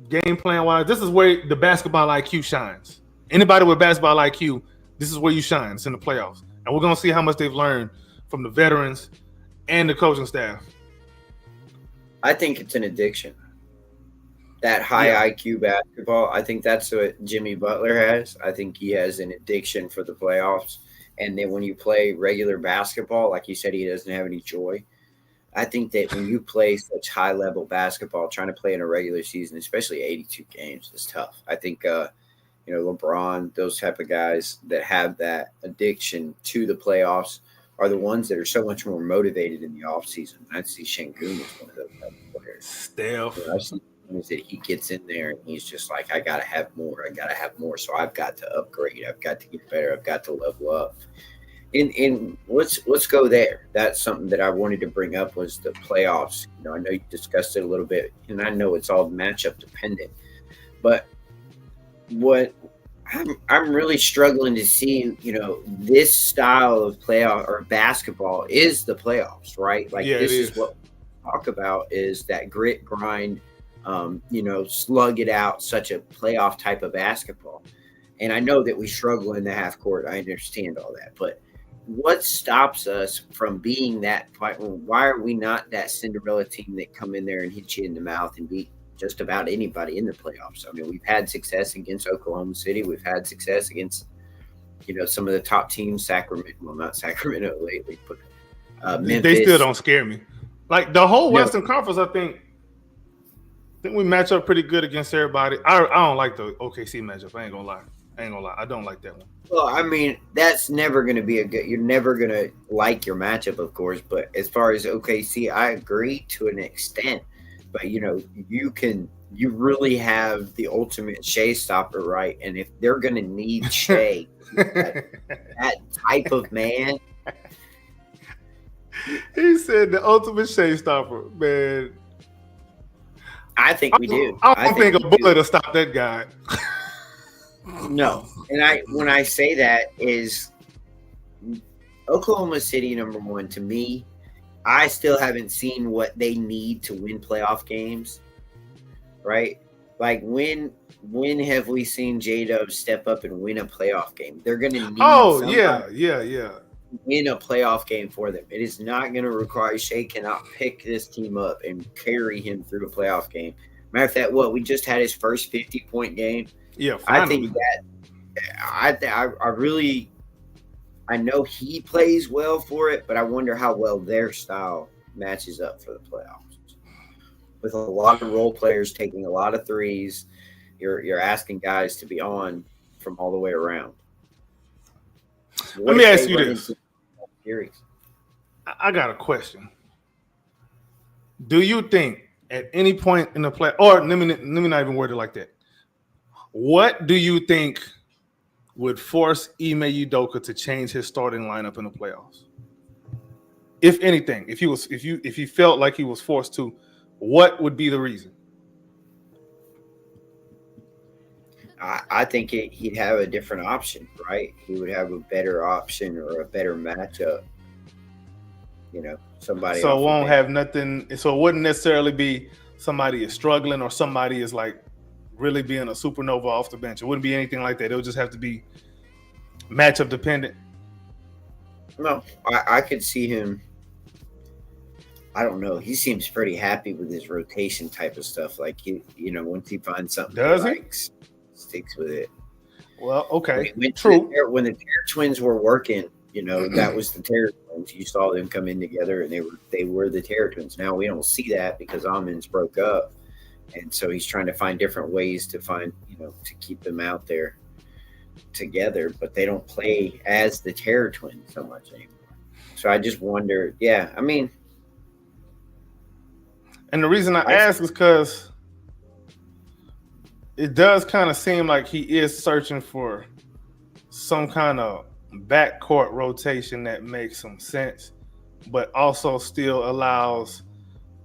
game plan wise. This is where the basketball IQ shines. Anybody with basketball IQ, this is where you shine. It's in the playoffs. And we're going to see how much they've learned from the veterans and the coaching staff. I think it's an addiction. That high IQ basketball, I think that's what Jimmy Butler has. I think he has an addiction for the playoffs. And then when you play regular basketball, like you said, he doesn't have any joy. I think that when you play such high-level basketball, trying to play in a regular season, especially 82 games, is tough. I think, LeBron, those type of guys that have that addiction to the playoffs are the ones that are so much more motivated in the offseason. I see Şengün as one of those type of players. Steph. I see that he gets in there and he's just like, I got to have more. So I've got to upgrade. I've got to get better. I've got to level up. And let's go there. That's something that I wanted to bring up was the playoffs. I know you discussed it a little bit, and I know it's all matchup dependent. But what I'm really struggling to see, this style of playoff or basketball is the playoffs, right? Like this is what we talk about is that grit, grind, slug it out, such a playoff type of basketball. And I know that we struggle in the half court. I understand all that, but what stops us from being that? Why are we not that Cinderella team that come in there and hit you in the mouth and beat just about anybody in the playoffs? I mean, we've had success against Oklahoma City. We've had success against, some of the top teams, Sacramento. Well, not Sacramento lately, but Memphis. They still don't scare me. Like the whole Western Conference, I think we match up pretty good against everybody. I don't like the OKC matchup. I ain't gonna lie. I don't like that one. Well, I mean, that's never going to be you're never going to like your matchup, of course. But as far as OKC, I agree to an extent. But, you really have the ultimate Shea stopper, right? And if they're going to need Shea, that type of man. He said the ultimate Shea stopper, man. I think we do. I don't think a bullet will stop that guy. No. And when I say that is Oklahoma City, number one, to me, I still haven't seen what they need to win playoff games, right? Like when have we seen J-Dub step up and win a playoff game? They're going to need somebody yeah. to win a playoff game for them. It is not going to require Shea cannot pick this team up and carry him through a playoff game. Matter of fact, we just had his first 50-point game. Yeah, finally. I think I know he plays well for it, but I wonder how well their style matches up for the playoffs. With a lot of role players taking a lot of threes, you're asking guys to be on from all the way around. Let me ask you this. I got a question. Do you think at any point in the play, or let me not even word it like that. What do you think would force Ime Udoka to change his starting lineup in the playoffs? If anything, if he felt like he was forced to, what would be the reason? I think he'd have a different option, right? He would have a better option or a better matchup. Somebody. So it won't have nothing. So it wouldn't necessarily be somebody is struggling or somebody is like really being a supernova off the bench. It wouldn't be anything like that. It would just have to be matchup dependent. No, I could see him. I don't know. He seems pretty happy with his rotation type of stuff. Like once he finds something, does he likes, sticks with it. Well, okay, true. When the Terror Twins were working, that was the Terror Twins. You saw them come in together, and they were the Terror Twins. Now we don't see that because Amon's broke up, and so he's trying to find different ways to to keep them out there together. But they don't play as the Terror Twins so much anymore. So I just wonder. Yeah, I mean. And the reason I ask is because it does kind of seem like he is searching for some kind of backcourt rotation that makes some sense, but also still allows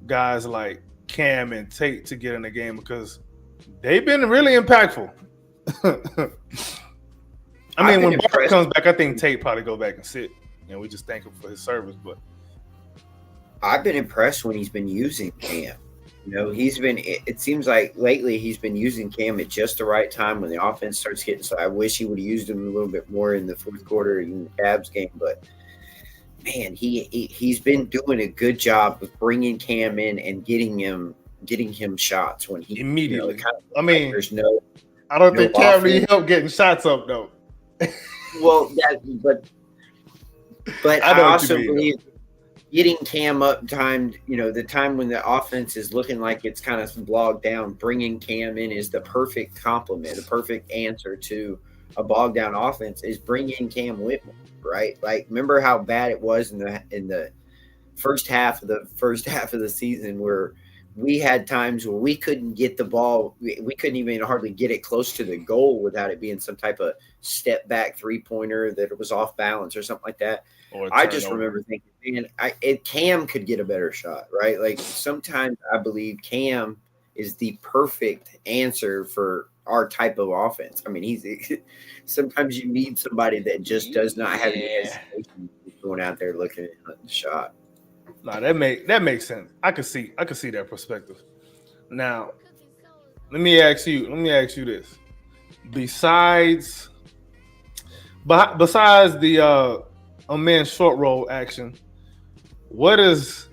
guys like Cam and Tate to get in the game because they've been really impactful. I mean, when Bart comes back, I think Tate probably go back and sit. We just thank him for his service, but I've been impressed when he's been using Cam. It seems like lately he's been using Cam at just the right time when the offense starts getting. So I wish he would have used him a little bit more in the fourth quarter in the Cavs game. But man, he's been doing a good job of bringing Cam in and getting him shots when he immediately. I mean, I don't think Cam needs help getting shots up though. Well, but I also believe. Getting Cam up timed, the time when the offense is looking like it's kind of bogged down, bringing Cam in is the perfect complement, the perfect answer to a bogged down offense is bringing Cam Whitmore, right? Like, remember how bad it was in the first half of the season where we had times where we couldn't get the ball, we couldn't even hardly get it close to the goal without it being some type of step back 3-pointer that it was off balance or something like that. I just remember thinking, man, Cam could get a better shot, right? Like sometimes I believe Cam is the perfect answer for our type of offense. I mean, sometimes you need somebody that just does not have any hesitation going out there looking at the shot. No, that makes sense. I could see that perspective. Now, let me ask you this: besides the Amen short roll action, what is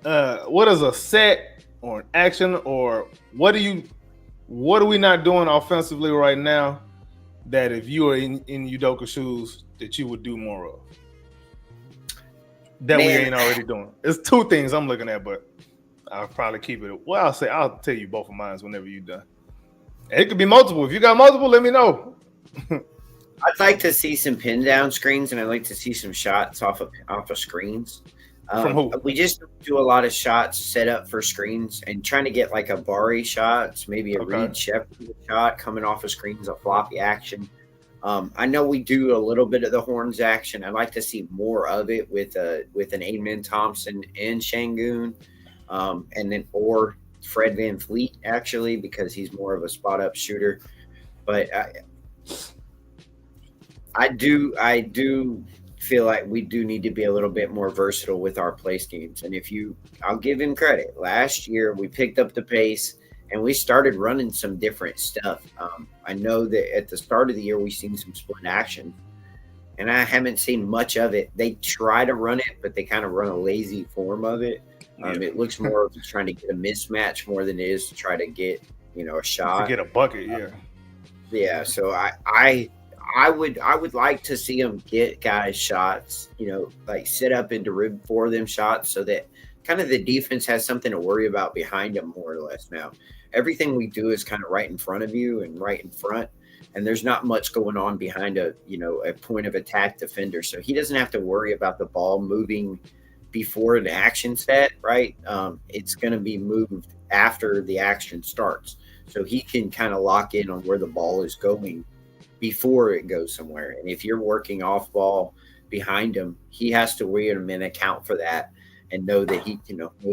a set or an action, or what are we not doing offensively right now that if you were in Udoka's shoes that you would do more of? That we ain't already doing. It's two things I'm looking at, but I'll probably keep it. Well, I'll tell you both of mine whenever you're done. It could be multiple. If you got multiple, let me know. I'd like to see some pin down screens, and I'd like to see some shots off of screens. From who? We just do a lot of shots set up for screens and trying to get like a Bari shot, maybe a Reed Shepherd shot coming off of screens, a floppy action. I know we do a little bit of the horns action. I'd like to see more of it with an Amen Thompson and Şengün, and then or Fred VanVleet actually, because he's more of a spot up shooter. But I do feel like we do need to be a little bit more versatile with our play schemes. And I'll give him credit. Last year, we picked up the pace and we started running some different stuff. I know that at the start of the year, we've seen some split action, and I haven't seen much of it. They try to run it, but they kind of run a lazy form of it. It looks more of trying to get a mismatch more than it is to try to get, a shot. To get a bucket, yeah. Yeah, so I would like to see them get guys shots, like sit up into rib for them shots so that kind of the defense has something to worry about behind them more or less now. Everything we do is kind of right in front of you and right in front, and there's not much going on behind a point of attack defender. So he doesn't have to worry about the ball moving before an action set, right? It's going to be moved after the action starts. So he can kind of lock in on where the ball is going before it goes somewhere. And if you're working off ball behind him, he has to read him and account for that and know that he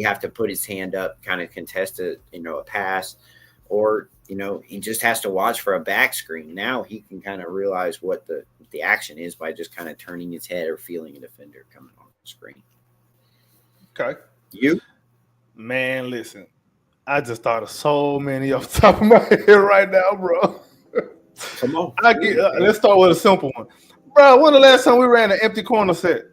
have to put his hand up, kind of contest a pass, or, he just has to watch for a back screen. Now he can kind of realize what the action is by just kind of turning his head or feeling a defender coming on the screen. Okay. You? Man, listen, I just thought of so many off the top of my head right now, bro. Come on. Let's start with a simple one. Bro, when the last time we ran an empty corner set?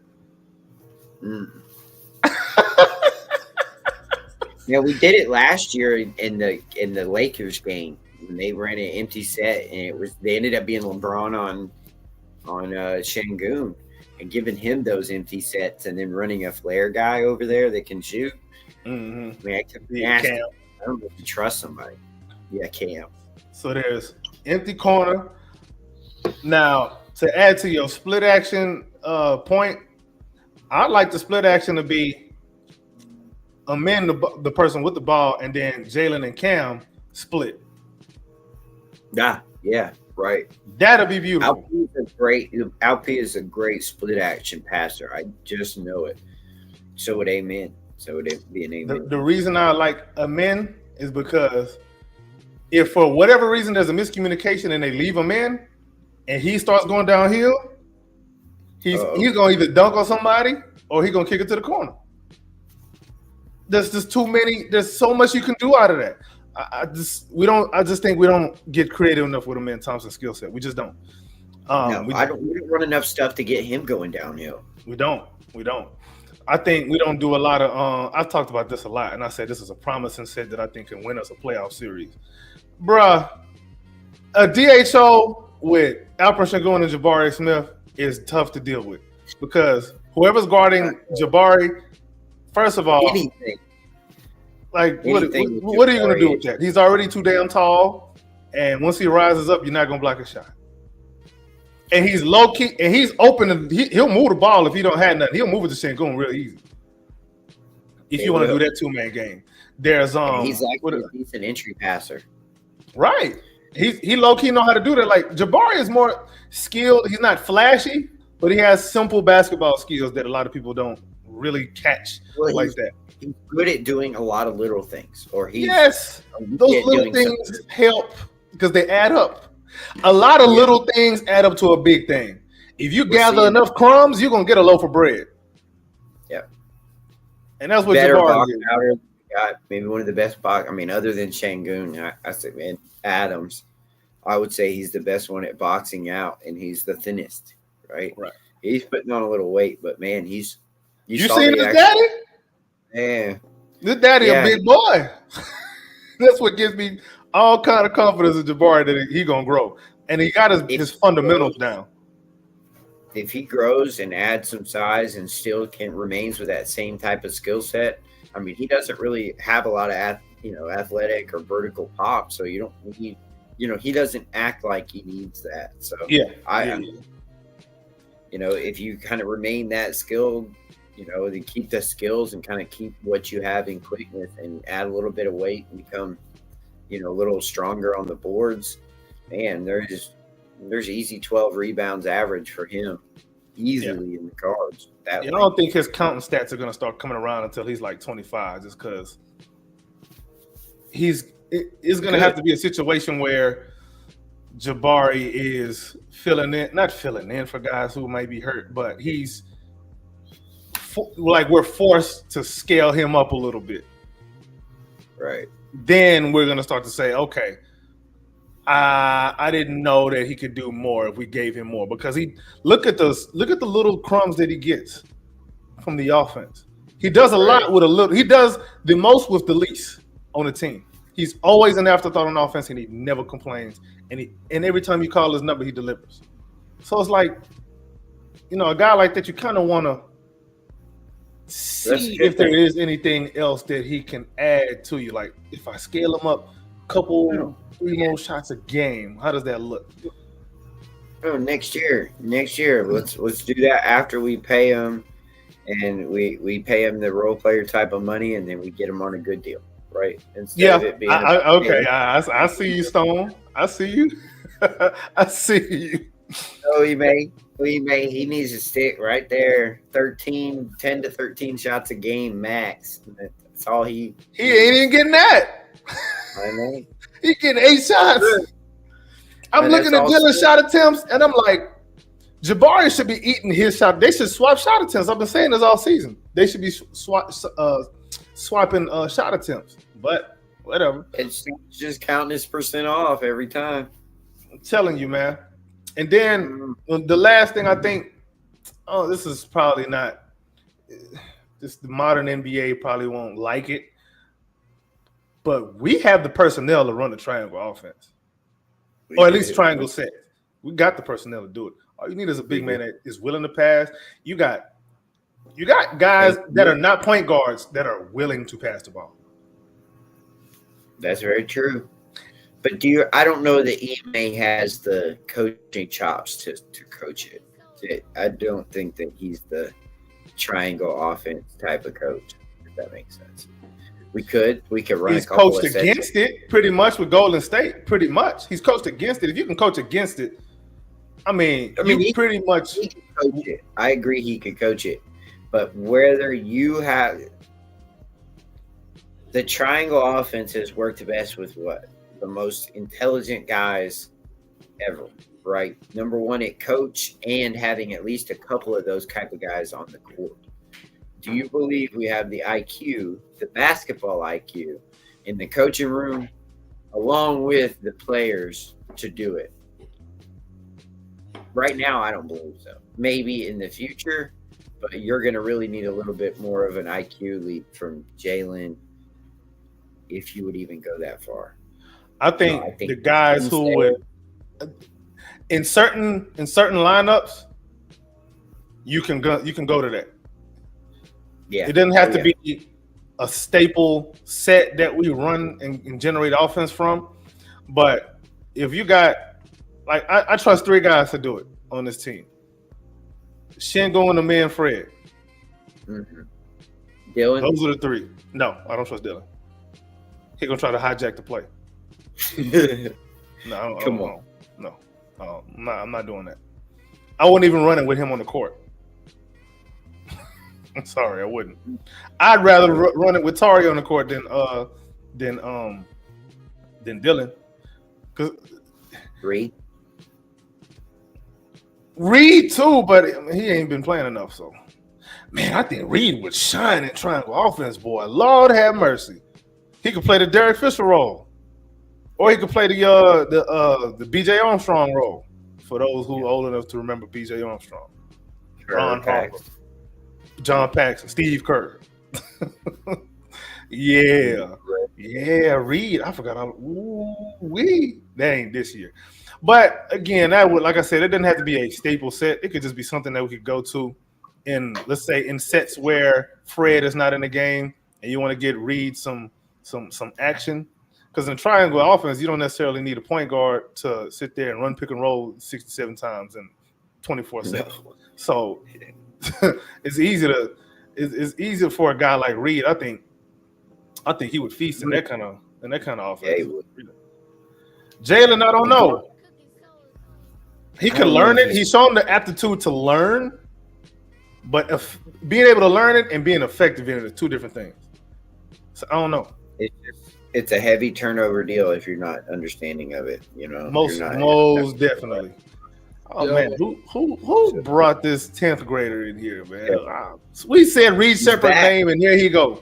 Yeah, we did it last year in the Lakers game when they ran an empty set, and they ended up being LeBron on Şengün and giving him those empty sets, and then running a flare guy over there that can shoot. Mm-hmm. I mean, I don't know if you trust somebody. Yeah, Cam. So there's empty corner. Now, to add to your split action point, I'd like the split action to be amend the person with the ball, and then Jalen and Cam split. Yeah, right. That'll be beautiful. Alpi is a great split action passer. I just know it. So would Amen. So would it be an Amen. The reason I like Amen is because if for whatever reason there's a miscommunication and they leave him in, and he starts going downhill, he's gonna either dunk on somebody or he's gonna kick it to the corner. There's just too many. There's so much you can do out of that. I just think we don't get creative enough with Amen Thompson's skill set. We just don't. We don't run enough stuff to get him going downhill. We don't. I think we don't do a lot of. I've talked about this a lot, and I said this is a promising set that I think can win us a playoff series. Bruh, a DHO with Alperen Şengün and Jabari Smith is tough to deal with because whoever's guarding Jabari, first of all, anything. Like, what are you going to do with that? He's already too damn tall, and once he rises up, you're not going to block a shot. And he's low key, and he's open. He'll move the ball if he don't have nothing. He'll move it to Şengün real easy. If you want to do that 2-man game, there's he's an entry passer, right? He low key know how to do that. Like Jabari is more skilled. He's not flashy, but he has simple basketball skills that a lot of people don't really catch like that. He's good at doing a lot of little things, those little things help because they add up. A lot of little things add up to a big thing. If you gather enough crumbs, you're gonna get a loaf of bread. Yeah, and that's what Jabari is. Got maybe one of the best box. I mean, other than Şengün, I said, man, Adams. I would say he's the best one at boxing out, and he's the thinnest. Right. He's putting on a little weight, but man, you seen his daddy? Yeah, this daddy a big boy. That's what gives me all kind of confidence in Jabari that he gonna grow, and he got his fundamentals down. If he grows and adds some size and still remains with that same type of skill set, I mean, he doesn't really have a lot of athletic or vertical pop, so you don't need, he doesn't act like he needs that. So if you kind of remain that skilled, to keep the skills and kind of keep what you have in quickness and add a little bit of weight and become, a little stronger on the boards, man, there's easy 12 rebounds average for him easily in the cards. I don't think his counting stats are going to start coming around until he's like 25, just because it's going to have to be a situation where Jabari is not filling in for guys who might be hurt, but he's like we're forced to scale him up a little bit. Right. Then we're gonna start to say, okay, I didn't know that he could do more if we gave him more, because look at the little crumbs that he gets from the offense. He does a lot with a little. He does the most with the least on the team. He's always an afterthought on offense, and he never complains. And every time you call his number, he delivers. So it's like, a guy like that, you kind of want to see if there is anything else that he can add to you. Like, if I scale him up three more shots a game, how does that look? Oh, next year. Let's do that after we pay him, and we pay him the role player type of money, and then we get him on a good deal, right? Instead of it being I see you, Stone. I see you. I see you. So he needs to stick right there, 10 to 13 shots a game max. That's all he ain't even getting that. I know. He getting 8 shots. I'm looking at Dylan's shot attempts, and I'm like, Jabari should be eating his shot. They should swap shot attempts. I've been saying this all season. They should be swapping shot attempts. But whatever. It's just counting his percent off every time. I'm telling you, man. And then the last thing I think, this is probably not, the modern NBA probably won't like it, but we have the personnel to run the triangle offense, or at least triangle set. We got the personnel to do it. All you need is a big man that is willing to pass. You got guys that are not point guards that are willing to pass the ball. That's very true. But I don't know that Ime has the coaching chops to coach it. I don't think that he's the triangle offense type of coach, if that makes sense. We could run He's a couple coached of against it pretty much with Golden State. Pretty much. He's coached against it. If you can coach against it, he pretty much can coach it. I agree he could coach it. But whether you have the triangle offense has worked best with what? The most intelligent guys ever, right? Number one at coach, and having at least a couple of those type of guys on the court. Do you believe we have the IQ, the basketball IQ, in the coaching room, along with the players to do it? Right now, I don't believe so. Maybe in the future, but you're going to really need a little bit more of an IQ leap from Jalen, if you would even go that far. I think the guys who would in certain lineups, you can go to that. Yeah, it doesn't have to be a staple set that we run and generate offense from. But if you got, like, I trust 3 guys to do it on this team: Shingo and the man Fred. Mm-hmm. Dylan. Those are the 3. No, I don't trust Dylan. He gonna try to hijack the play. No, come on. No, I'm not doing that. I wouldn't even run it with him on the court. I'm sorry, I wouldn't. I'd rather run it with Tari on the court than Dylan. Cause Reed too, but he ain't been playing enough. So, man, I think Reed would shine in triangle offense, boy. Lord have mercy. He could play the Derek Fisher role, or he could play the B.J. Armstrong role. For those who are old enough to remember B.J. Armstrong, John Paxson, Steve Kerr. Yeah, Reed. I forgot. That ain't this year. But again, that would, like I said, it doesn't have to be a staple set. It could just be something that we could go to in, let's say, in sets where Fred is not in the game and you want to get Reed some action. Because in triangle offense, you don't necessarily need a point guard to sit there and run pick and roll 67 times and 24 seconds. So it's easier for a guy like Reed. I think he would feast in that kind of offense. Yeah, he would. Jalen, I don't know. He can learn it. He's shown the aptitude to learn, but if being able to learn it and being effective in it are 2 different things. So I don't know. it's a heavy turnover deal if you're not understanding of it. You know, Most definitely. Oh man, who brought this 10th grader in here, man? Yeah. We said Reed Shepherd's name, and here he go.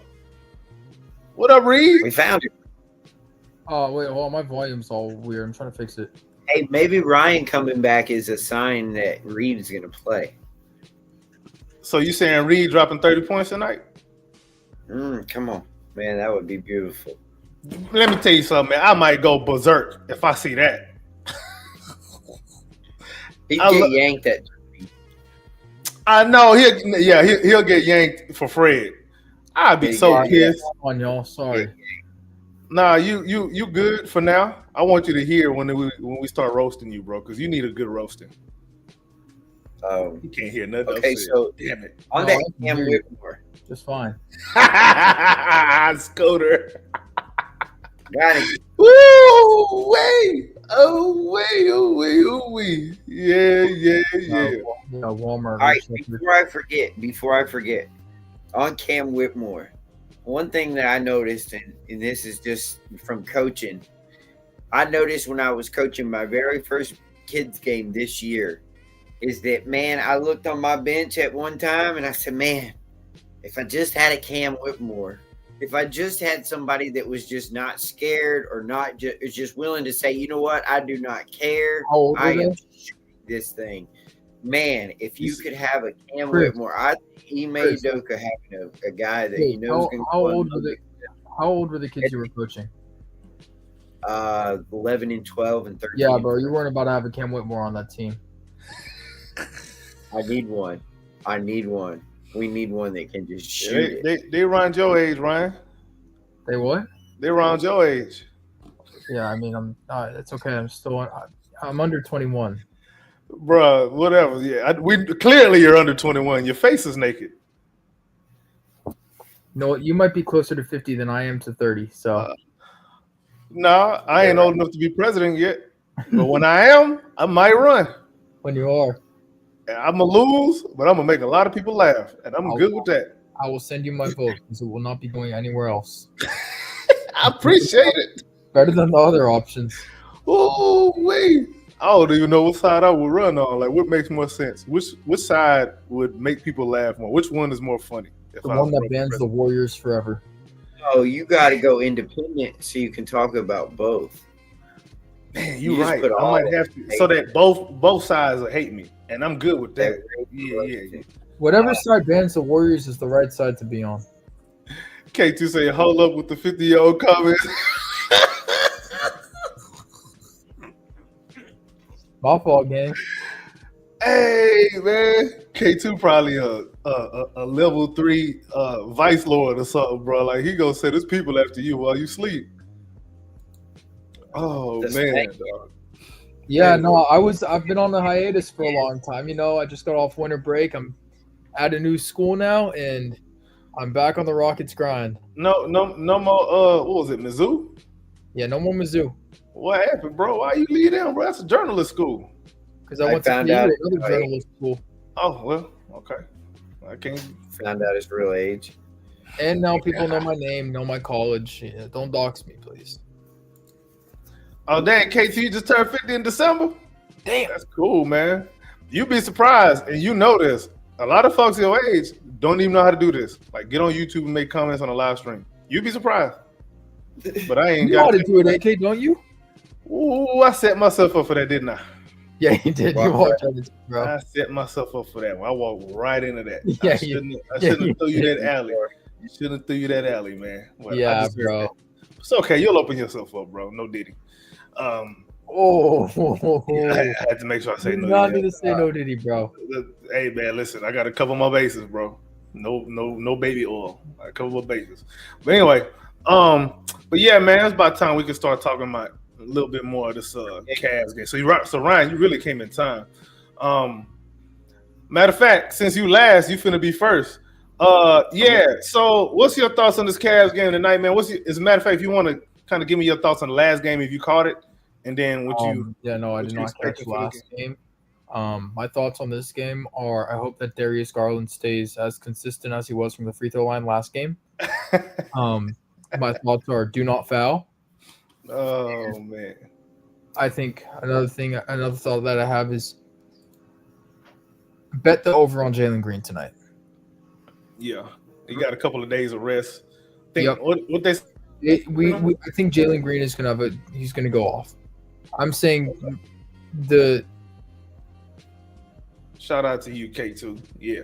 What up, Reed? We found it. Oh wait, hold on, my volume's all weird. I'm trying to fix it. Hey, maybe Ryan coming back is a sign that Reed is going to play. So you saying Reed dropping 30 points tonight? Come on, man, that would be beautiful. Let me tell you something, man. I might go berserk if I see that. He'd get yanked at. I know he'll get yanked for Fred. I'd be so pissed. On y'all, sorry. Nah, you good for now. I want you to hear when we start roasting you, bro, because you need a good roasting. You can't hear nothing. Okay, so damn it. On that Cam Whitmore. Just fine. Scooter. Got it. Woo! Wait! Oh wait! Yeah. Walmart. All right, before I forget, on Cam Whitmore, one thing that I noticed, and this is just from coaching, I noticed when I was coaching my very first kids game this year, is that, man, I looked on my bench at one time and I said, man, if I just had a Cam Whitmore, if I just had somebody that was just not scared or not just willing to say, you know what, I do not care. I am shooting this thing. Man, if you could have a Cam Whitmore, I think he made Doka having a guy that he knows going to go. How old were the kids you were coaching? 11 and 12 and 13. Yeah, bro, you weren't about to have a Cam Whitmore on that team. I need one. We need one that can just shoot it. They around your age, Ryan. They what? They around your age. Yeah, I mean, it's okay. I'm under 21. Bruh, whatever. Yeah, clearly you're under 21. Your face is naked. No, you might be closer to 50 than I am to 30. So, no, I ain't old enough to be president yet. But when I am, I might run. When you are, I'm gonna lose, but I'm gonna make a lot of people laugh, and I'm good with that. I will send you my vote because it will not be going anywhere else. I appreciate it. Better than the other options. Oh wait. I don't even know what side I would run on. Like, what makes more sense? Which side would make people laugh more? Which one is more funny? The one that bans the Warriors forever. Oh, you got to go independent so you can talk about both. Man, you're right. I might have to, so that both sides will hate me, and I'm good with that. Yeah. Whatever side bans the Warriors is the right side to be on. K2 say, hold up with the 50-year-old comments. My fault, gang. Hey, man. K2 probably a level 3 vice lord or something, bro. Like, he gonna say there's people after you while you sleep. Oh, man. Dog. Yeah, no, I've been on the hiatus for a long time. You know, I just got off winter break. I'm at a new school now, and I'm back on the Rockets grind. No more, what was it, Mizzou? Yeah, no more Mizzou. What happened, bro? Why you leave them, bro? That's a journalist school. Because I went to another journalist school. Oh, well, okay. I can't. Found out his real age. And now people know my name, know my college. Yeah, don't dox me, please. Oh, dang, KT, you just turned 50 in December? Damn. That's cool, man. You'd be surprised, and you know this. A lot of folks your age don't even know how to do this. Like, get on YouTube and make comments on a live stream. You'd be surprised. But I ain't got got to do it, AK, don't you? Ooh, I set myself up for that, didn't I? Yeah, you did. You walked out, bro. I set myself up for that one. I walked right into that. Yeah, I shouldn't have threw you that alley. You shouldn't have threw you that alley, man. Well, yeah, bro. It's okay. You'll open yourself up, bro. No Diddy. I had to make sure I say no. Not need to say no Diddy, bro. Hey, man, listen. I got to cover my bases, bro. No baby oil. I cover my bases. But anyway, but yeah, man, it's about time we can start talking about a little bit more of this Cavs game. So Ryan, you really came in time. Matter of fact, since you last, you finna be first. Yeah. So, what's your thoughts on this Cavs game tonight, man? As a matter of fact, if you want to kind of give me your thoughts on the last game, if you caught it, and then what you? Yeah, no, I did not catch the last game. My thoughts on this game are: I hope that Darius Garland stays as consistent as he was from the free throw line last game. my thoughts are do not foul. Oh man. I think another thought that I have is bet the over on Jalen Green tonight. Yeah. He got a couple of days of rest. Yep. What they I think Jalen Green is gonna he's gonna go off. I'm saying the shout out to you, K2. Yeah.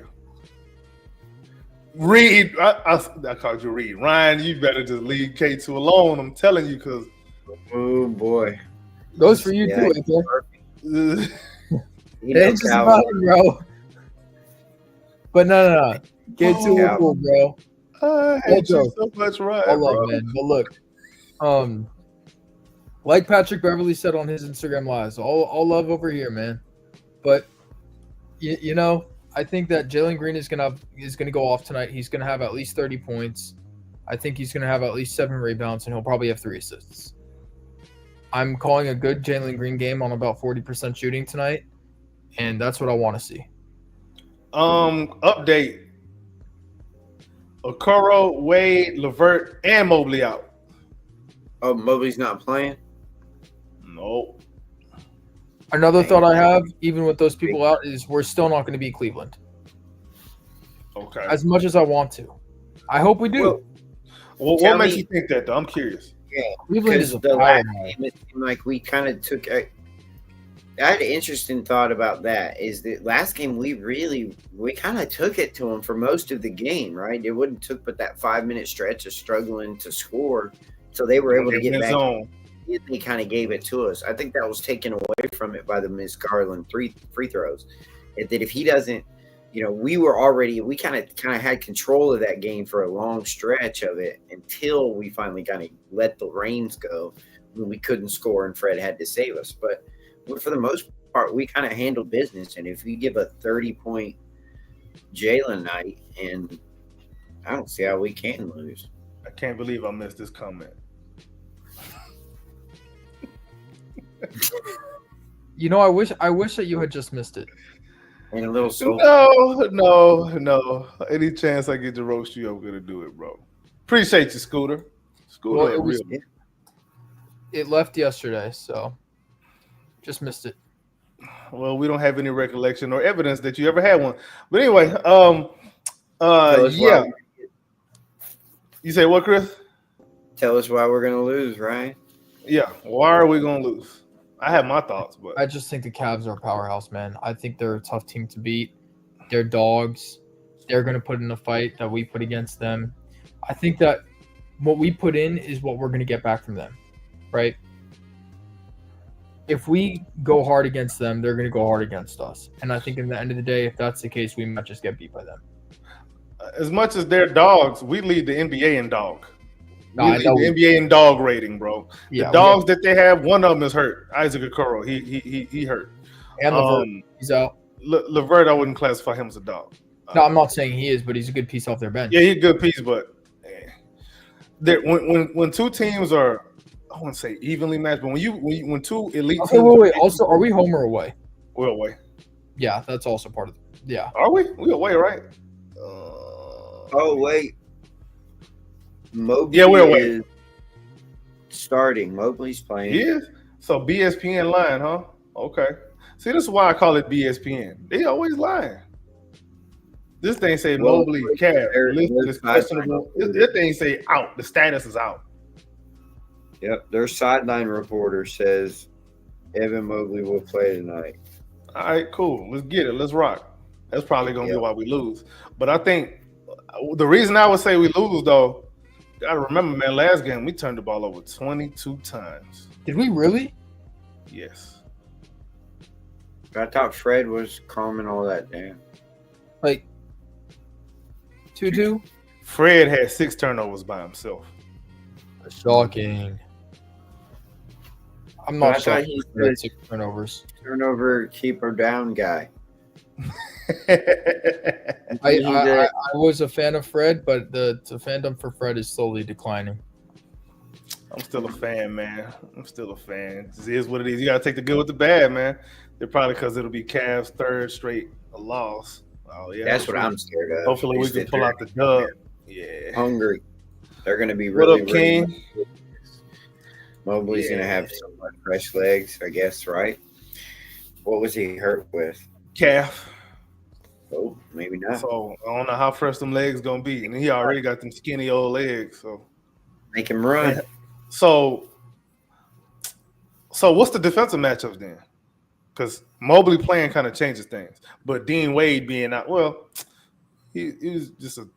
Reed, I called you Reed. Ryan, you better just leave K2 alone. I'm telling you, because oh boy, goes for you too, AJ. It's just about him, bro. But no. K2 cool, bro. I hate you so much, Ryan. I love, man. But look, like Patrick Beverly said on his Instagram lives, all love over here, man. But you know, I think that Jalen Green is gonna go off tonight. He's gonna have at least 30 points. I think he's gonna have at least 7 rebounds, and he'll probably have 3 assists. I'm calling a good Jalen Green game on about 40% shooting tonight, and that's what I want to see. Update. Okoro, Wade, LeVert, and Mobley out. Oh, Mobley's not playing? No. Another thought I have, even with those people out, is we're still not going to beat Cleveland. Okay. As much as I want to. I hope we do. Well, what makes you think that, though? I'm curious. Yeah. Cleveland is the last game, it seemed like we kind of took I had an interesting thought about that. Is that last game we kind of took it to them for most of the game, right? It wouldn't took but that 5-minute stretch of struggling to score, so they were able to get back. They kind of gave it to us. I think that was taken away from it by the Miss Garland free throws. That if he doesn't, we kind of had control of that game for a long stretch of it until we finally kind of let the reins go when we couldn't score and Fred had to save us. But for the most part, we kind of handled business. And if you give a 30-point Jalen night, and I don't see how we can lose. I can't believe I missed this comment. I wish that you had just missed it. And a little soul. No. Any chance I get to roast you, I'm gonna do it, bro. Appreciate you, Scooter. It left yesterday, so just missed it. Well, we don't have any recollection or evidence that you ever had one. But anyway, yeah. You say what, Chris? Tell us why we're gonna lose, right? Yeah. Why are we gonna lose? I have my thoughts, but I just think the Cavs are a powerhouse, man. I think they're a tough team to beat. They're dogs. They're going to put in a fight that we put against them. I think that what we put in is what we're going to get back from them, right? If we go hard against them, they're going to go hard against us. And I think in the end of the day, if that's the case, we might just get beat by them. As much as they're dogs, we lead the NBA in dog. No, we lead the NBA in dog rating, bro. Yeah, the dogs that they have, one of them is hurt. Isaac Okoro, he hurt. And LeVert, he's out. LeVert, I wouldn't classify him as a dog. No, I'm not saying he is, but he's a good piece off their bench. Yeah, he's a good piece, but when two teams are, I wouldn't say evenly matched, but when two elite teams. Wait. Also, are we home or away? We're away. Yeah, that's also part of it. Yeah. Are we? We're away, right? Wait. Mobley we're away. Starting. Mobley's playing. He is? So BSPN lying, huh? Okay. See, this is why I call it BSPN. They always lying. This thing say Mobley, Cab, listed as questionable. This thing say out. The status is out. Yep. Their sideline reporter says Evan Mobley will play tonight. All right, cool. Let's get it. Let's rock. That's probably going to be why we lose. But I think the reason I would say we lose, though, got to remember, man, last game we turned the ball over 22 times. Did we really? Yes. I thought Fred was calming all that down. Like 2-2? Fred had 6 turnovers by himself. Shocking. I'm not sure he had 6 turnovers. Turnover keeper down guy. I was a fan of Fred, but the fandom for Fred is slowly declining. I'm still a fan, man. I'm still a fan. It is what it is. You got to take the good with the bad, man. They're probably because it'll be Cavs' third straight loss. Oh, yeah. That's what I'm scared of. Hopefully we can pull out the dub. Yeah. Hungry. They're going to be What really, up, really. King? Mobley's going to have somewhat fresh legs, I guess, right? What was he hurt with? Calf. Oh, maybe not. So I don't know how fresh them legs gonna be, and he already got them skinny old legs. So Make him run. So what's the defensive matchups then? Because Mobley playing kind of changes things, but Dean Wade being out, well, he's just a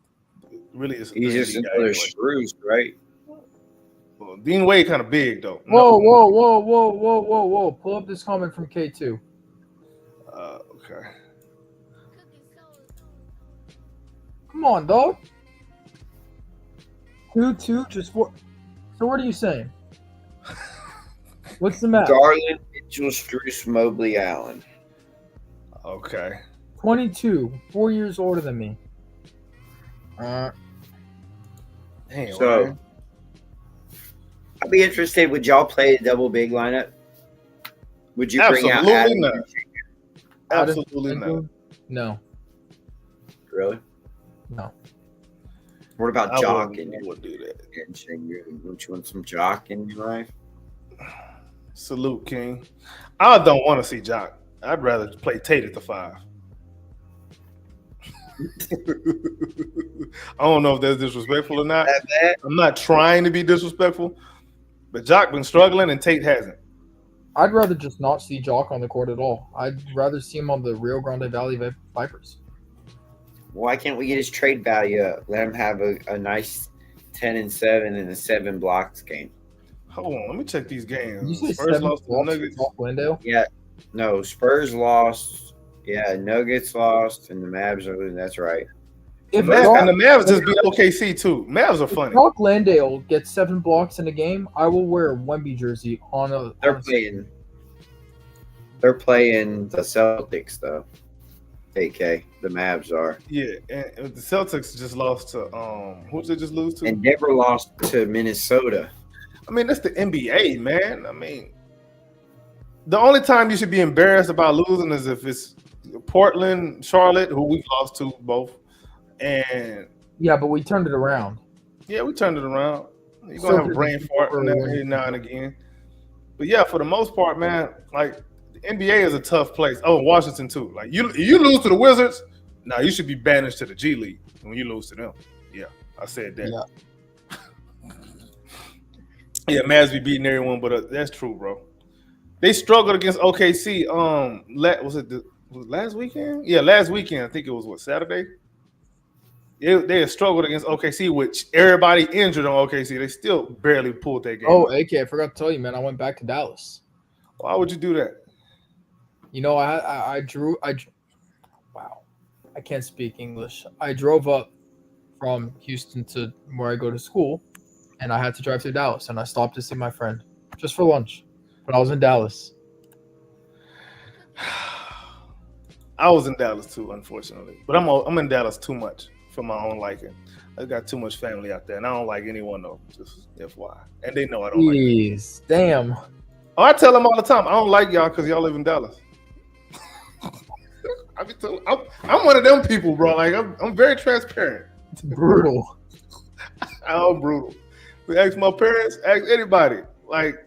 really is. He's just another Shrews, right? Well, Dean Wade kind of big though. Whoa! Pull up this comment from K2. Okay. Come on, dog. 2-2, just 4. So what are you saying? What's the math? Garland, Mitchell, Strus, Mobley, Allen. Okay. 22, 4 years older than me. Damn, So, man. I'd be interested. Would y'all play a double big lineup? Would you bring out Absolutely Adam? not. Absolutely not. No. Really? No. What about I Jock would do that. and Shingu? Don't you want some Jock in your life? Salute, King. I don't want to see Jock. I'd rather play Tate at the 5. I don't know if that's disrespectful or not. That bad? I'm not trying to be disrespectful, but Jock been struggling and Tate hasn't. I'd rather just not see Jock on the court at all. I'd rather see him on the Rio Grande Valley Vipers. Why can't we get his trade value up? Let him have a nice 10-7 in a 7 blocks game. Hold on, let me check these games. Did you say Spurs 7 lost to the blocks Nuggets. off Glendale? Yeah. No, Spurs lost. Yeah, Nuggets lost, and the Mavs are losing. That's right. If And Jock, the Mavs just beat OKC too. Mavs are funny. Jock Glendale gets 7 blocks in a game, I will wear a Wemby jersey on a. They're playing the Celtics though. AK, the Mavs are. Yeah, and the Celtics just lost to who did they just lose to? And never lost to Minnesota. I mean, that's the NBA, man. I mean, the only time you should be embarrassed about losing is if it's Portland, Charlotte, who we've lost to both, and Yeah, but we turned it around. yeah, we turned it around. You're gonna have a brain fart every now and again, but yeah, for the most part, man, like the NBA is a tough place. Oh, Washington too. Like you lose to the Wizards, now you should be banished to the G League when you lose to them. Yeah, I said that. Yeah. Yeah, Mavs be beating everyone, but that's true, bro. They struggled against OKC. Was it last weekend? Yeah, last weekend. I think it was Saturday. They had struggled against OKC, which everybody injured on OKC. They still barely pulled that game. Oh, AK, I forgot to tell you, man. I went back to Dallas. Why would you do that? You know, I drew. Wow, I can't speak English. I drove up from Houston to where I go to school, and I had to drive to Dallas, and I stopped to see my friend just for lunch. But I was in Dallas. I was in Dallas too, unfortunately. But I'm in Dallas too much for my own liking. I got too much family out there, and I don't like anyone though. Just FYI, and they know I don't like them. Jeez, damn. Oh, I tell them all the time, I don't like y'all because y'all live in Dallas. I'm one of them people, bro. Like I'm very transparent. It's brutal. I'm brutal. We ask my parents, ask anybody. Like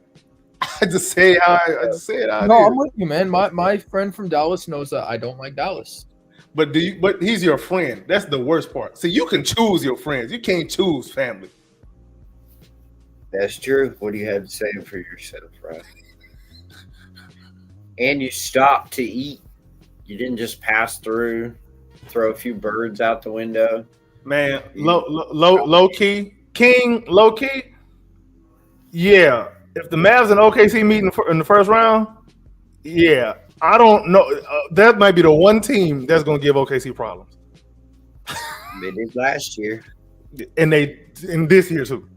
I just say how I just say it out No, here. I'm with you, man. My friend from Dallas knows that I don't like Dallas. But he's your friend. That's the worst part. See, you can choose your friends. You can't choose family. That's true. What do you have to say for yourself, right? And you stopped to eat. You didn't just pass through, throw a few birds out the window. Man, low key, King, low key. Yeah, if the Mavs and OKC meet in the first round, yeah, I don't know. That might be the one team that's gonna give OKC problems. They did last year, And this year too.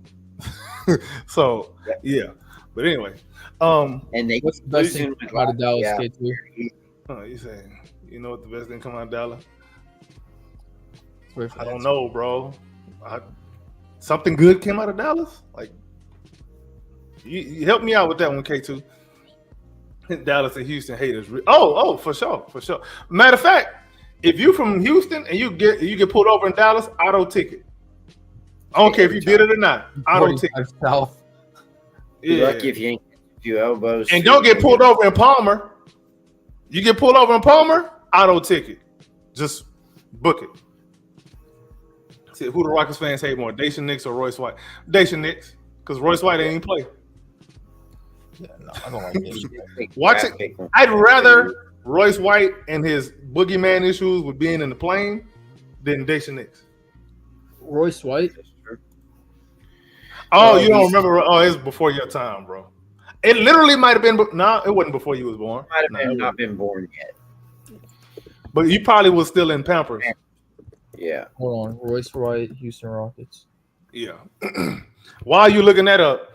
So yeah, but anyway, and they What's the best thing to come out of Dallas, Yeah. K2? you saying you know what the best thing come out of Dallas? Wait for I the don't answer. know, bro. Something good came out of Dallas. Like you help me out with that one, K2. Dallas and Houston haters. Oh, for sure. Matter of fact, if you from Houston and you get pulled over in Dallas, auto ticket. I don't care if you did it or not. Auto ticket. 45 South. You're Yeah. lucky if you ain't get a few elbows. And don't get pulled over in Palmer. You get pulled over in Palmer, auto ticket. Just book it. See, who the Rockets fans hate more, Dacian Nix or Royce White? Dacian Nix, because Royce White ain't even play. Yeah, no, I don't like it. Watch it. I'd rather Royce White and his boogeyman issues with being in the plane than Dacian Nix. Royce White. Oh, you don't remember? Oh, it's before your time, bro. It literally might have been. No, it wasn't before you was born. Might have not been born yet. But you probably was still in Pampers. Yeah. Hold on. Royce White, Houston Rockets. Yeah. While you looking that up,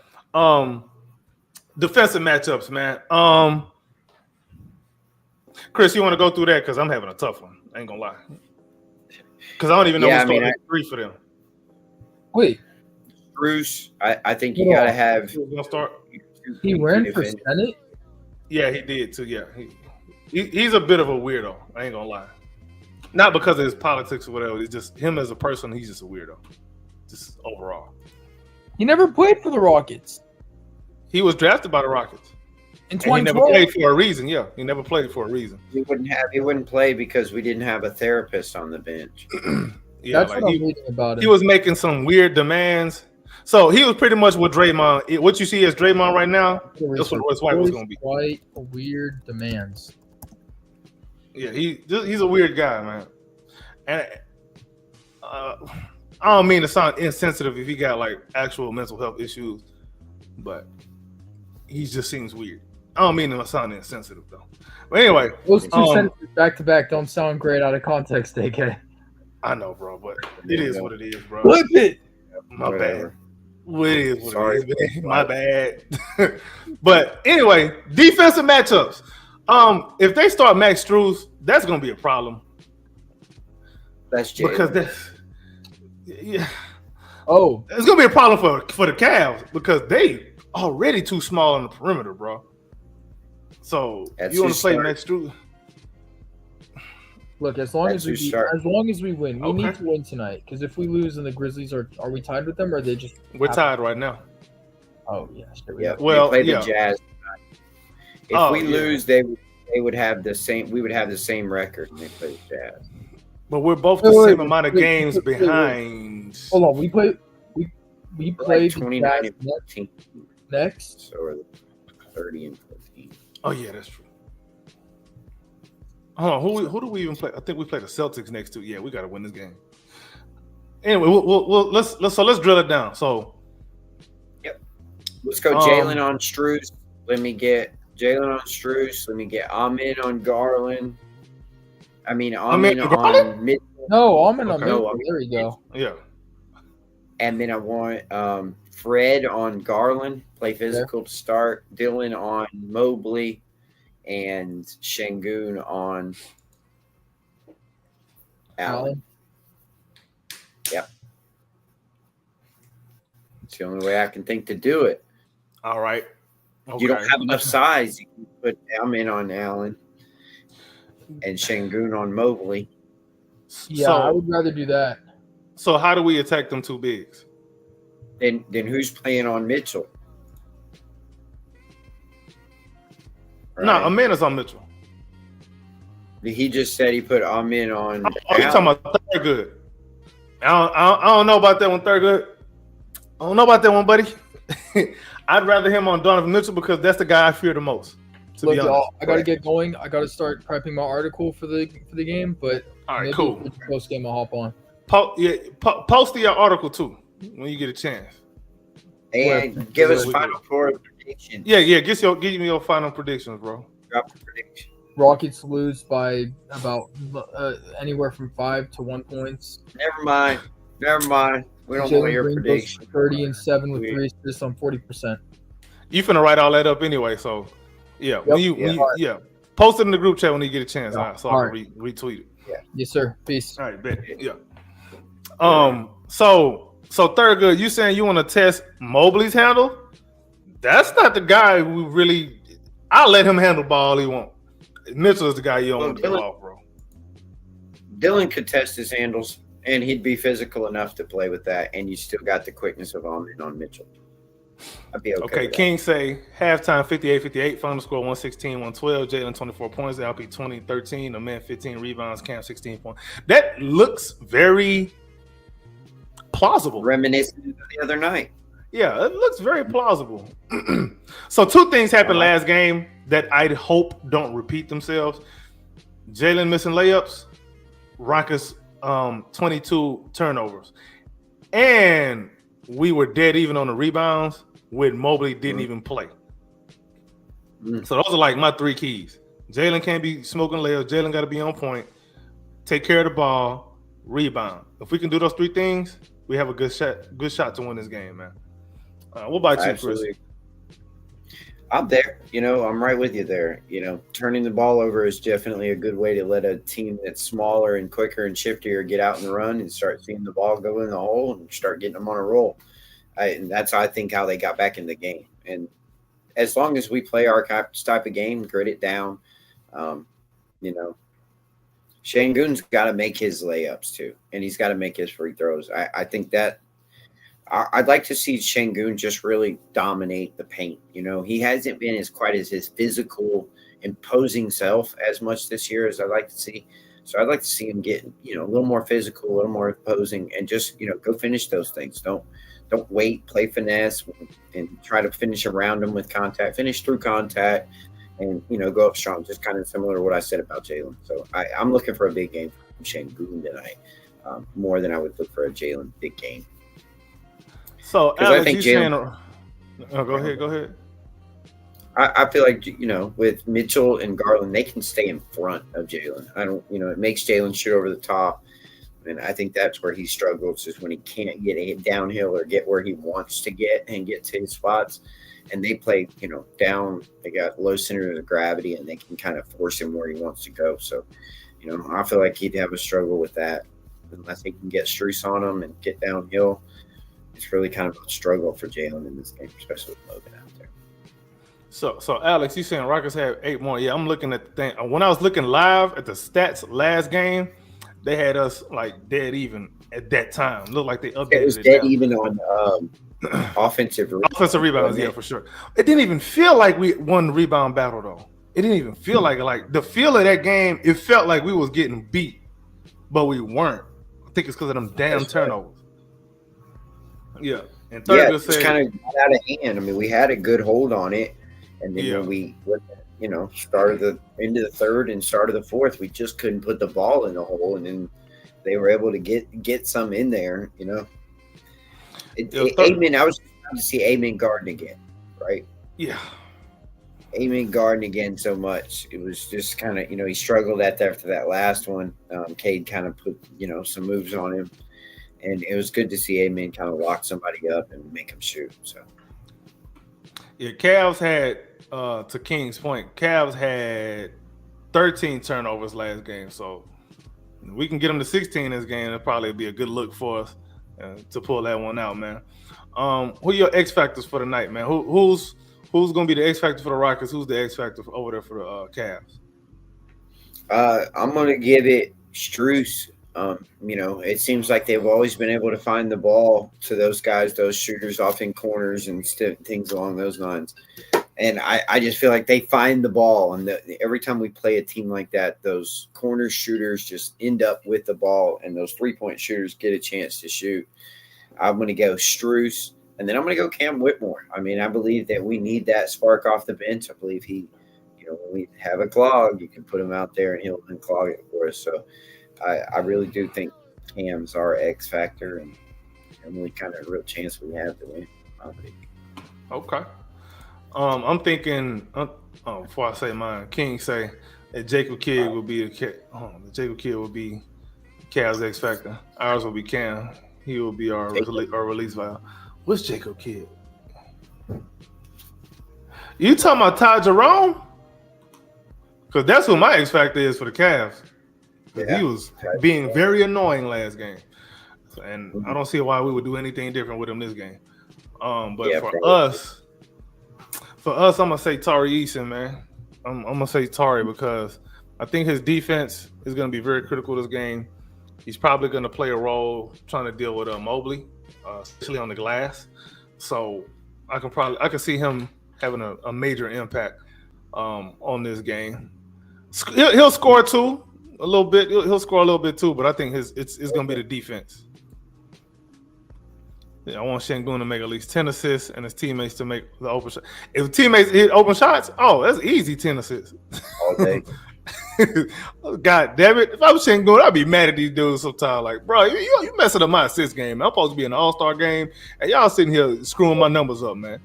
defensive matchups, man. Chris, you want to go through that because I'm having a tough one. I ain't gonna lie. Because I don't even know who's starting 3 for them. Wait, Bruce, I think you gotta have. Who's gonna start? he ran for Senate? Yeah, he did too. Yeah, he's a bit of a weirdo. I ain't gonna lie. Not because of his politics or whatever. It's just him as a person. He's just a weirdo. Just overall. He never played for the Rockets. He was drafted by the Rockets. In And he never 2012. played for a reason. Yeah, he never played for a reason. He wouldn't play because we didn't have a therapist on the bench. Yeah, That's like what I'm reading about he him. was making some weird demands. So he was pretty much what Draymond. What you see as Draymond right now, that's what Royce White was going to be. White weird demands. Yeah, he's a weird guy, man. And I don't mean to sound insensitive if he got like actual mental health issues, but he just seems weird. I don't mean to sound insensitive though. But anyway, Those two sentences back to back don't sound great out of context, AK. I know, bro, but it is what it is, bro. Flip it. My Whatever. bad. Well, it is what Sorry. it is, man. My bad. But anyway, defensive matchups. If they start Max Strus, that's gonna be a problem That's Jalen. because yeah, Oh, it's gonna be a problem for the Cavs because they already too small on the perimeter, bro. So That's you want to who play started. Max Strus? look, as long as That's we who start. win, we Okay. need to win tonight. Because if we lose and the Grizzlies are we tied with them or are they just We're tied right now. Oh yeah, sure. Yeah, Well, they play yeah. the Jazz. If Oh, we yeah. lose, they would have the same. We would have the same record when they play the Jazz. But we're both the Wait, same wait, amount of wait, games wait, wait. behind. Hold on, we play We're the like 29 Jazz and 14. next. So we're 30 and 14. Oh yeah, that's true. Hold on, who do we even play? I think we play the Celtics next to. Yeah, we got to win this game. Anyway, let's drill it down. So Let's go Jalen on Strus. Let me get Jalen on Strus. Let me get Amin on Garland. I mean, Amin on Garland? on mid. No, I'm in a Okay. middle. There we go. yeah, And then I want Fred on Garland. Play physical to start. Dylan on Mobley. And Şengün on Allen. Yep. It's the only way I can think to do it. all right. Okay. You don't have enough size. You can put Amin on Allen and Şengün on Mobley. Yeah, I would rather do that. So how do we attack them two bigs? Then who's playing on Mitchell? No, Amina's on Mitchell. He just said he put Amin on. Oh, you talking about Thurgood? I don't know about that one, Thurgood. I don't know about that one, buddy. I'd rather him on Donovan Mitchell because that's the guy I fear the most. To Look, be honest. y'all, I gotta get going. I gotta start prepping my article for the game. But All right, maybe cool. Post game, I'll hop on. Post your article too when you get a chance. And give us we final four predictions. Yeah. Give me your final predictions, bro. Drop the prediction. Rockets lose by about anywhere from 5 to 1 points. Never mind. We don't want your Green goes prediction. 30 and 7 with We- 3 assists on 40%. You finna write all that up anyway, so yeah. Yep. When you post it in the group chat when you get a chance, Yeah. so I All can retweet it. Yes, sir. Peace. All right, bet. Yeah. So Thurgood, you saying you want to test Mobley's handle? That's not the guy who really. I'll let him handle ball all he want. Mitchell is the guy you don't want to get off, bro. Dylan could test his handles. And he'd be physical enough to play with that, and you still got the quickness of on Mitchell. I'd be okay. Okay, with King say halftime 58-58, final score 116-112. Jalen 24 points, LP 20-13, Amen 15 rebounds, Cam 16 points. That looks very plausible. Reminiscent of the other night. Yeah, it looks very plausible. So two things happened last game that I hope don't repeat themselves. Jalen missing layups, Rockets 22 turnovers. And we were dead even on the rebounds when Mobley didn't even play. So those are like my three keys. Jalen can't be smoking layups. Jalen got to be on point, take care of the ball, rebound. If we can do those three things, we have a good shot to win this game, man. What about you, Chris? I'm there. I'm right with you there. Turning the ball over is definitely a good way to let a team that's smaller and quicker and shiftier get out and run and start seeing the ball go in the hole and start getting them on a roll. And that's, I think, how they got back in the game. And as long as we play our type of game, grit it down, Şengün's got to make his layups too, and he's got to make his free throws. I think that I'd like to see Şengün just really dominate the paint. He hasn't been as quite as his physical, imposing self as much this year as I'd like to see. So I'd like to see him get, a little more physical, a little more imposing, and just, go finish those things. Don't wait, play finesse, and try to finish around him with contact. Finish through contact, and go up strong. Just kind of similar to what I said about Jalen. So I'm looking for a big game from Şengün tonight, more than I would look for a Jalen big game. So Alex, I think Jalen. Go ahead. I feel like, with Mitchell and Garland, they can stay in front of Jalen. It makes Jalen shoot over the top. And I think that's where he struggles, is when he can't get it downhill or get where he wants to get and get to his spots. And they play, down. They got low center of gravity, and they can kind of force him where he wants to go. So, I feel like he'd have a struggle with that unless he can get Strus on him and get downhill. It's really kind of a struggle for Jalen in this game, especially with Logan out there. So Alex, you saying Rockets have 8 more? Yeah, I'm looking at the thing. When I was looking live at the stats last game, they had us like dead even at that time. Looked like they updated it. It was dead even on offensive rebounds, yeah, for sure. It didn't even feel like we won the rebound battle, though. It didn't even feel like it. Like the feel of that game, it felt like we was getting beat, but we weren't. I think it's because of them damn turnovers. Yeah, and it just kind of got out of hand. I mean, we had a good hold on it, and then when we, started the end of the third and started the fourth, we just couldn't put the ball in the hole, and then they were able to get some in there. Amen. I was trying to see Amen guarding again, right? Yeah. Amen guarding again so much. It was just kind of, he struggled after that last one. Cade kind of put, some moves on him. And it was good to see Amen kind of lock somebody up and make him shoot. So, yeah, Cavs had, to King's point, Cavs had 13 turnovers last game. So we can get them to 16 this game. It'll probably be a good look for us to pull that one out, man. Who are your X factors for the night, man? Who's going to be the X factor for the Rockets? Who's the X factor over there for the Cavs? I'm going to give it Strus. It seems like they've always been able to find the ball to those guys, those shooters off in corners and things along those lines. And I just feel like they find the ball. And every time we play a team like that, those corner shooters just end up with the ball, and those 3-point shooters get a chance to shoot. I'm going to go Strus, and then I'm going to go Cam Whitmore. I mean, I believe that we need that spark off the bench. I believe when we have a clog, you can put him out there and he'll unclog it for us. So, I really do think Cam's our X factor and only kind of real chance we have to win. Okay. I'm thinking. Before I say mine, King say that Jacob Kidd will be Cavs X factor. Ours will be Cam. He will be our release valve. What's Jacob Kidd? You talking about Ty Jerome? Because that's who my X factor is for the Cavs. Yeah, he was being very annoying last game, and I don't see why we would do anything different with him this game. But for us, I'm gonna say Tari Eason, man. I'm gonna say Tari because I think his defense is gonna be very critical this game. He's probably going to play a role trying to deal with Mobley, especially on the glass. So I can see him having a major impact on this game. He'll score too a little bit. He'll score a little bit too, but I think it's going to be the defense. Yeah, I want Şengün to make at least 10 assists and his teammates to make the open shot. If teammates hit open shots, that's easy 10 assists. All day. God damn it. If I was Şengün, I'd be mad at these dudes sometimes. Like, bro, you messing up my assist game. I'm supposed to be in the All-Star game, and y'all sitting here screwing my numbers up, man.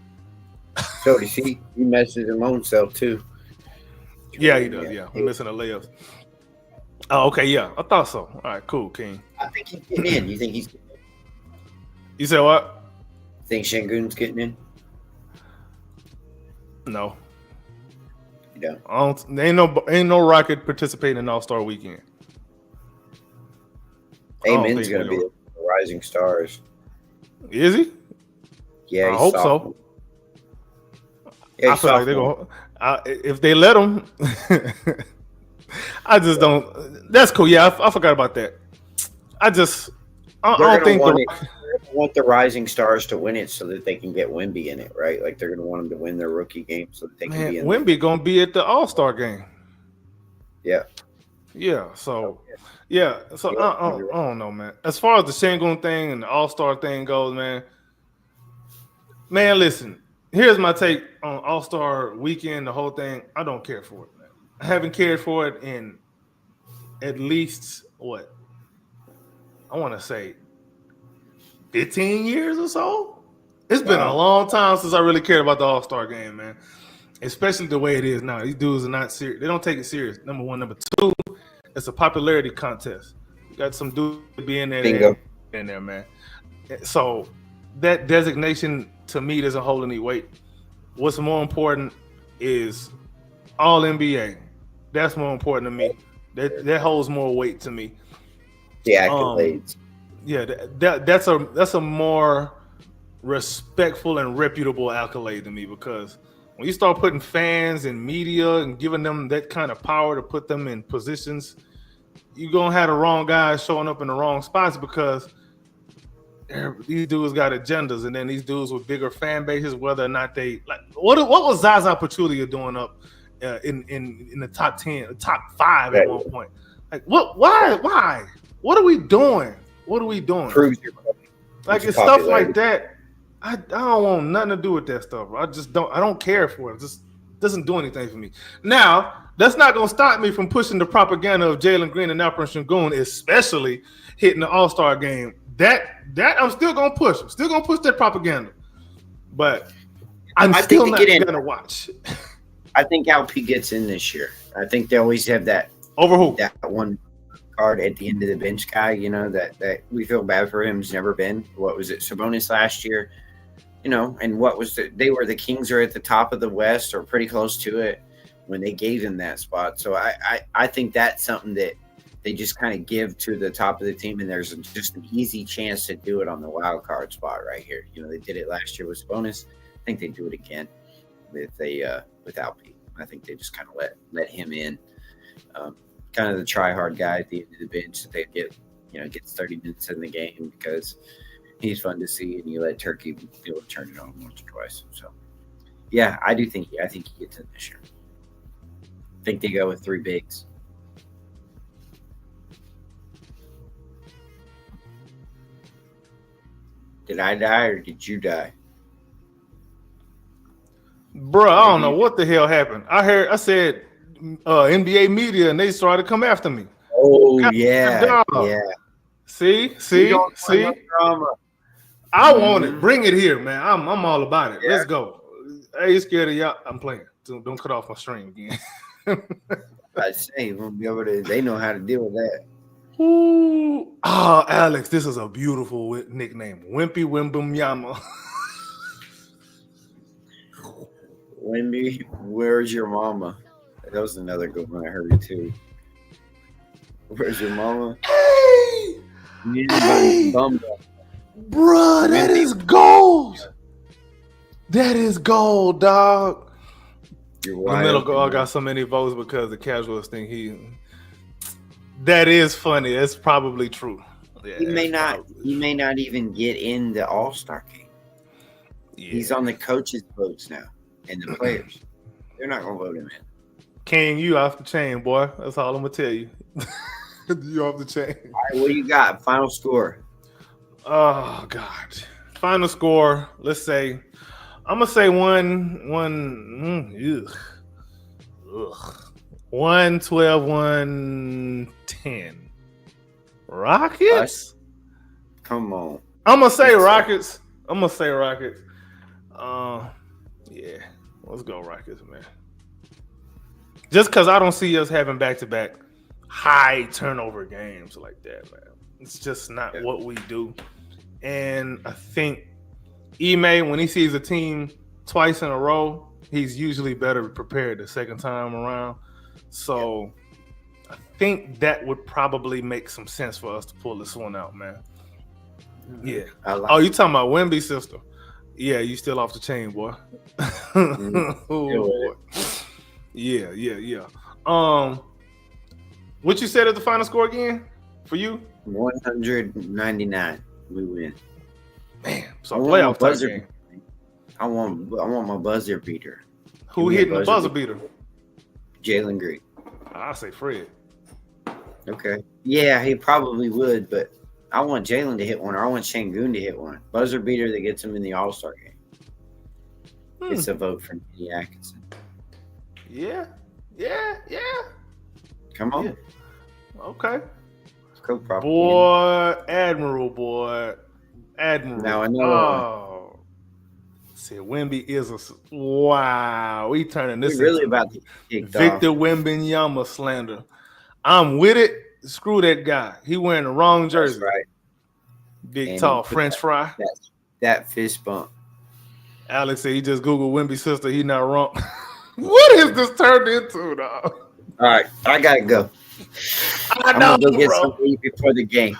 So he messes his own self too. Yeah, he does. Yeah, we're missing the layups. Oh, okay, yeah. I thought so. All right, cool, King. I think he's getting in. You think he's getting in? You said what? Think Şengün's getting in? No. You don't? Ain't no Rocket participating in All-Star Weekend. Amen's going to be the Rising Stars. Is he? Yeah, I hope so. Yeah, I feel like they're going to, if they let him. I just don't. That's cool. Yeah, I forgot about that. I don't think want the Rising Stars to win it so that they can get Wemby in it, right? Like they're going to want them to win their rookie game so that they can be in Wemby going to be at the All-Star game. Yeah. Yeah, so I don't know, man. As far as the Şengün thing and the All-Star thing goes, man, listen, here's my take on All-Star Weekend, the whole thing. I don't care for it, man. I haven't cared for it in at least, I want to say 15 years or so. It's been a long time since I really cared about the All-Star game, man. Especially the way it is now. These dudes are not serious. They don't take it serious. Number one. Number two, it's a popularity contest. You got some dude being there, man. So that designation to me doesn't hold any weight. What's more important is All NBA. That's more important to me. That holds more weight to me. The accolades. That's a more respectful and reputable accolade to me, because when you start putting fans and media and giving them that kind of power to put them in positions, you're going to have the wrong guys showing up in the wrong spots, because these dudes got agendas, and then these dudes with bigger fan bases, whether or not they like what was Zaza Pachulia doing up in the top 10, top 5 at one point? Like why? What are we doing? Proves your like it's stuff like that. I don't want nothing to do with that stuff. I don't care for it. It just doesn't do anything for me. Now, that's not gonna stop me from pushing the propaganda of Jalen Green and Alperen Şengün, especially hitting the All-Star game. That I'm still gonna push. I'm still gonna push that propaganda. But I'm still not gonna watch. I think Alp gets in this year. I think they always have that over who? That one card at the end of the bench guy, that we feel bad for him. Has never been. What was it? Sabonis last year, and what was they were the Kings are at the top of the West or pretty close to it when they gave him that spot. So I think that's something that they just kind of give to the top of the team, and there's just an easy chance to do it on the wild card spot right here. They did it last year with Sabonis. I think they do it again with Alp. I think they just kind of let him in. Kind of the try hard guy at the end of the bench that they gets 30 minutes in the game because he's fun to see, and you let Turkey be able to turn it on once or twice. So yeah, I think he gets in this year. I think they go with 3 bigs. Did I die or did you die? Bro, I don't know what the hell happened. I said NBA media, and they started to come after me. Oh, yeah. See. I want it. Bring it here, man. I'm all about it. Yeah. Let's go. Hey, you scared of y'all? I'm playing. Don't cut off my stream again. I say we'll be able to. They know how to deal with that. Ooh. Oh, Alex, this is a beautiful nickname. Wimpy Wimbunyama. Wimby, where's your mama? That was another good one I heard too. Where's your mama? Hey! Bruh, that is gold. That is gold, dog. The middle guard got so many votes because the casuals think he. That is funny. That's probably true. Yeah, He may that's not. probably He true. may not even get in the All-Star game. Yeah. He's on the coaches' votes now, and the players. They're not gonna vote him in. King, you off the chain, boy. That's all I'm gonna tell you. You off the chain. All right, what do you got? Final score. Oh God. Final score. Let's say I'm gonna say ugh. 112, 110. Rockets? Come on. I'm gonna say Rockets. Yeah. Let's go Rockets, man. Just because I don't see us having back-to-back high turnover games like that, man. It's just not what we do. And I think Ime, when he sees a team twice in a row, he's usually better prepared the second time around. So I think that would probably make some sense for us to pull this one out, man. Yeah. Oh, you talking about Wemby's sister? Yeah, you still off the chain, boy. Oh, boy. Yeah. What you said at the final score again for you? 199. We win. Man, so playoff type game. I want my buzzer beater. Who hitting the buzzer beater? Jalen Green. I say Fred. Okay. Yeah, he probably would, but I want Jalen to hit one, or I want Şengün to hit one. Buzzer beater that gets him in the All-Star game. It's a vote for Kenny Atkinson. Yeah. Come on. Yeah. Okay. Go proper. Boy, Admiral. Now I know. Oh. See, Wemby is a wow. We turning this We're really into about to kick Victor off. Wembanyama slander. I'm with it. Screw that guy. He wearing the wrong jersey. That's right. Big And tall he put French fry. That fist bump. Alex said he just Googled Wemby's sister. He not wrong. What is this turned into, dog? All right, I gotta go. I'm gonna go get some meat before the game.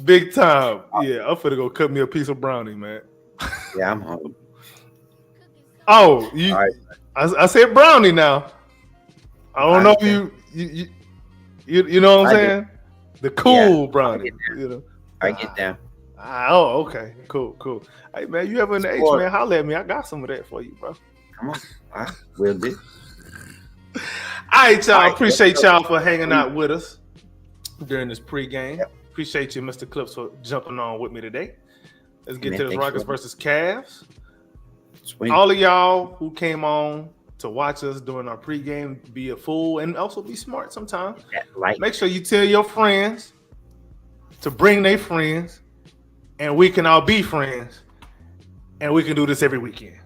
Big time. Yeah, I'm finna go cut me a piece of brownie, man. Yeah, I'm home. Oh, you. All right. I said brownie now. I don't know if you know what I'm saying? The cool brownie. You know. I get down. Oh, okay. Cool. Hey, man, you ever in the H, man, holler at me. I got some of that for you, bro. Come on. All right, will do. All right, y'all. Appreciate y'all for hanging out with us during this pregame. Yep. Appreciate you, Mr. Clips, for jumping on with me today. Let's get to this thanks Rockets for versus Cavs. Swing. All of y'all who came on to watch us during our pregame, be a fool and also be smart sometimes. Make sure you tell your friends to bring their friends, and we can all be friends, and we can do this every weekend.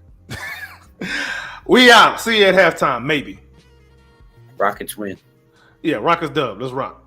We out. See you at halftime, maybe. Rockets win. Yeah, Rockets dub. Let's rock.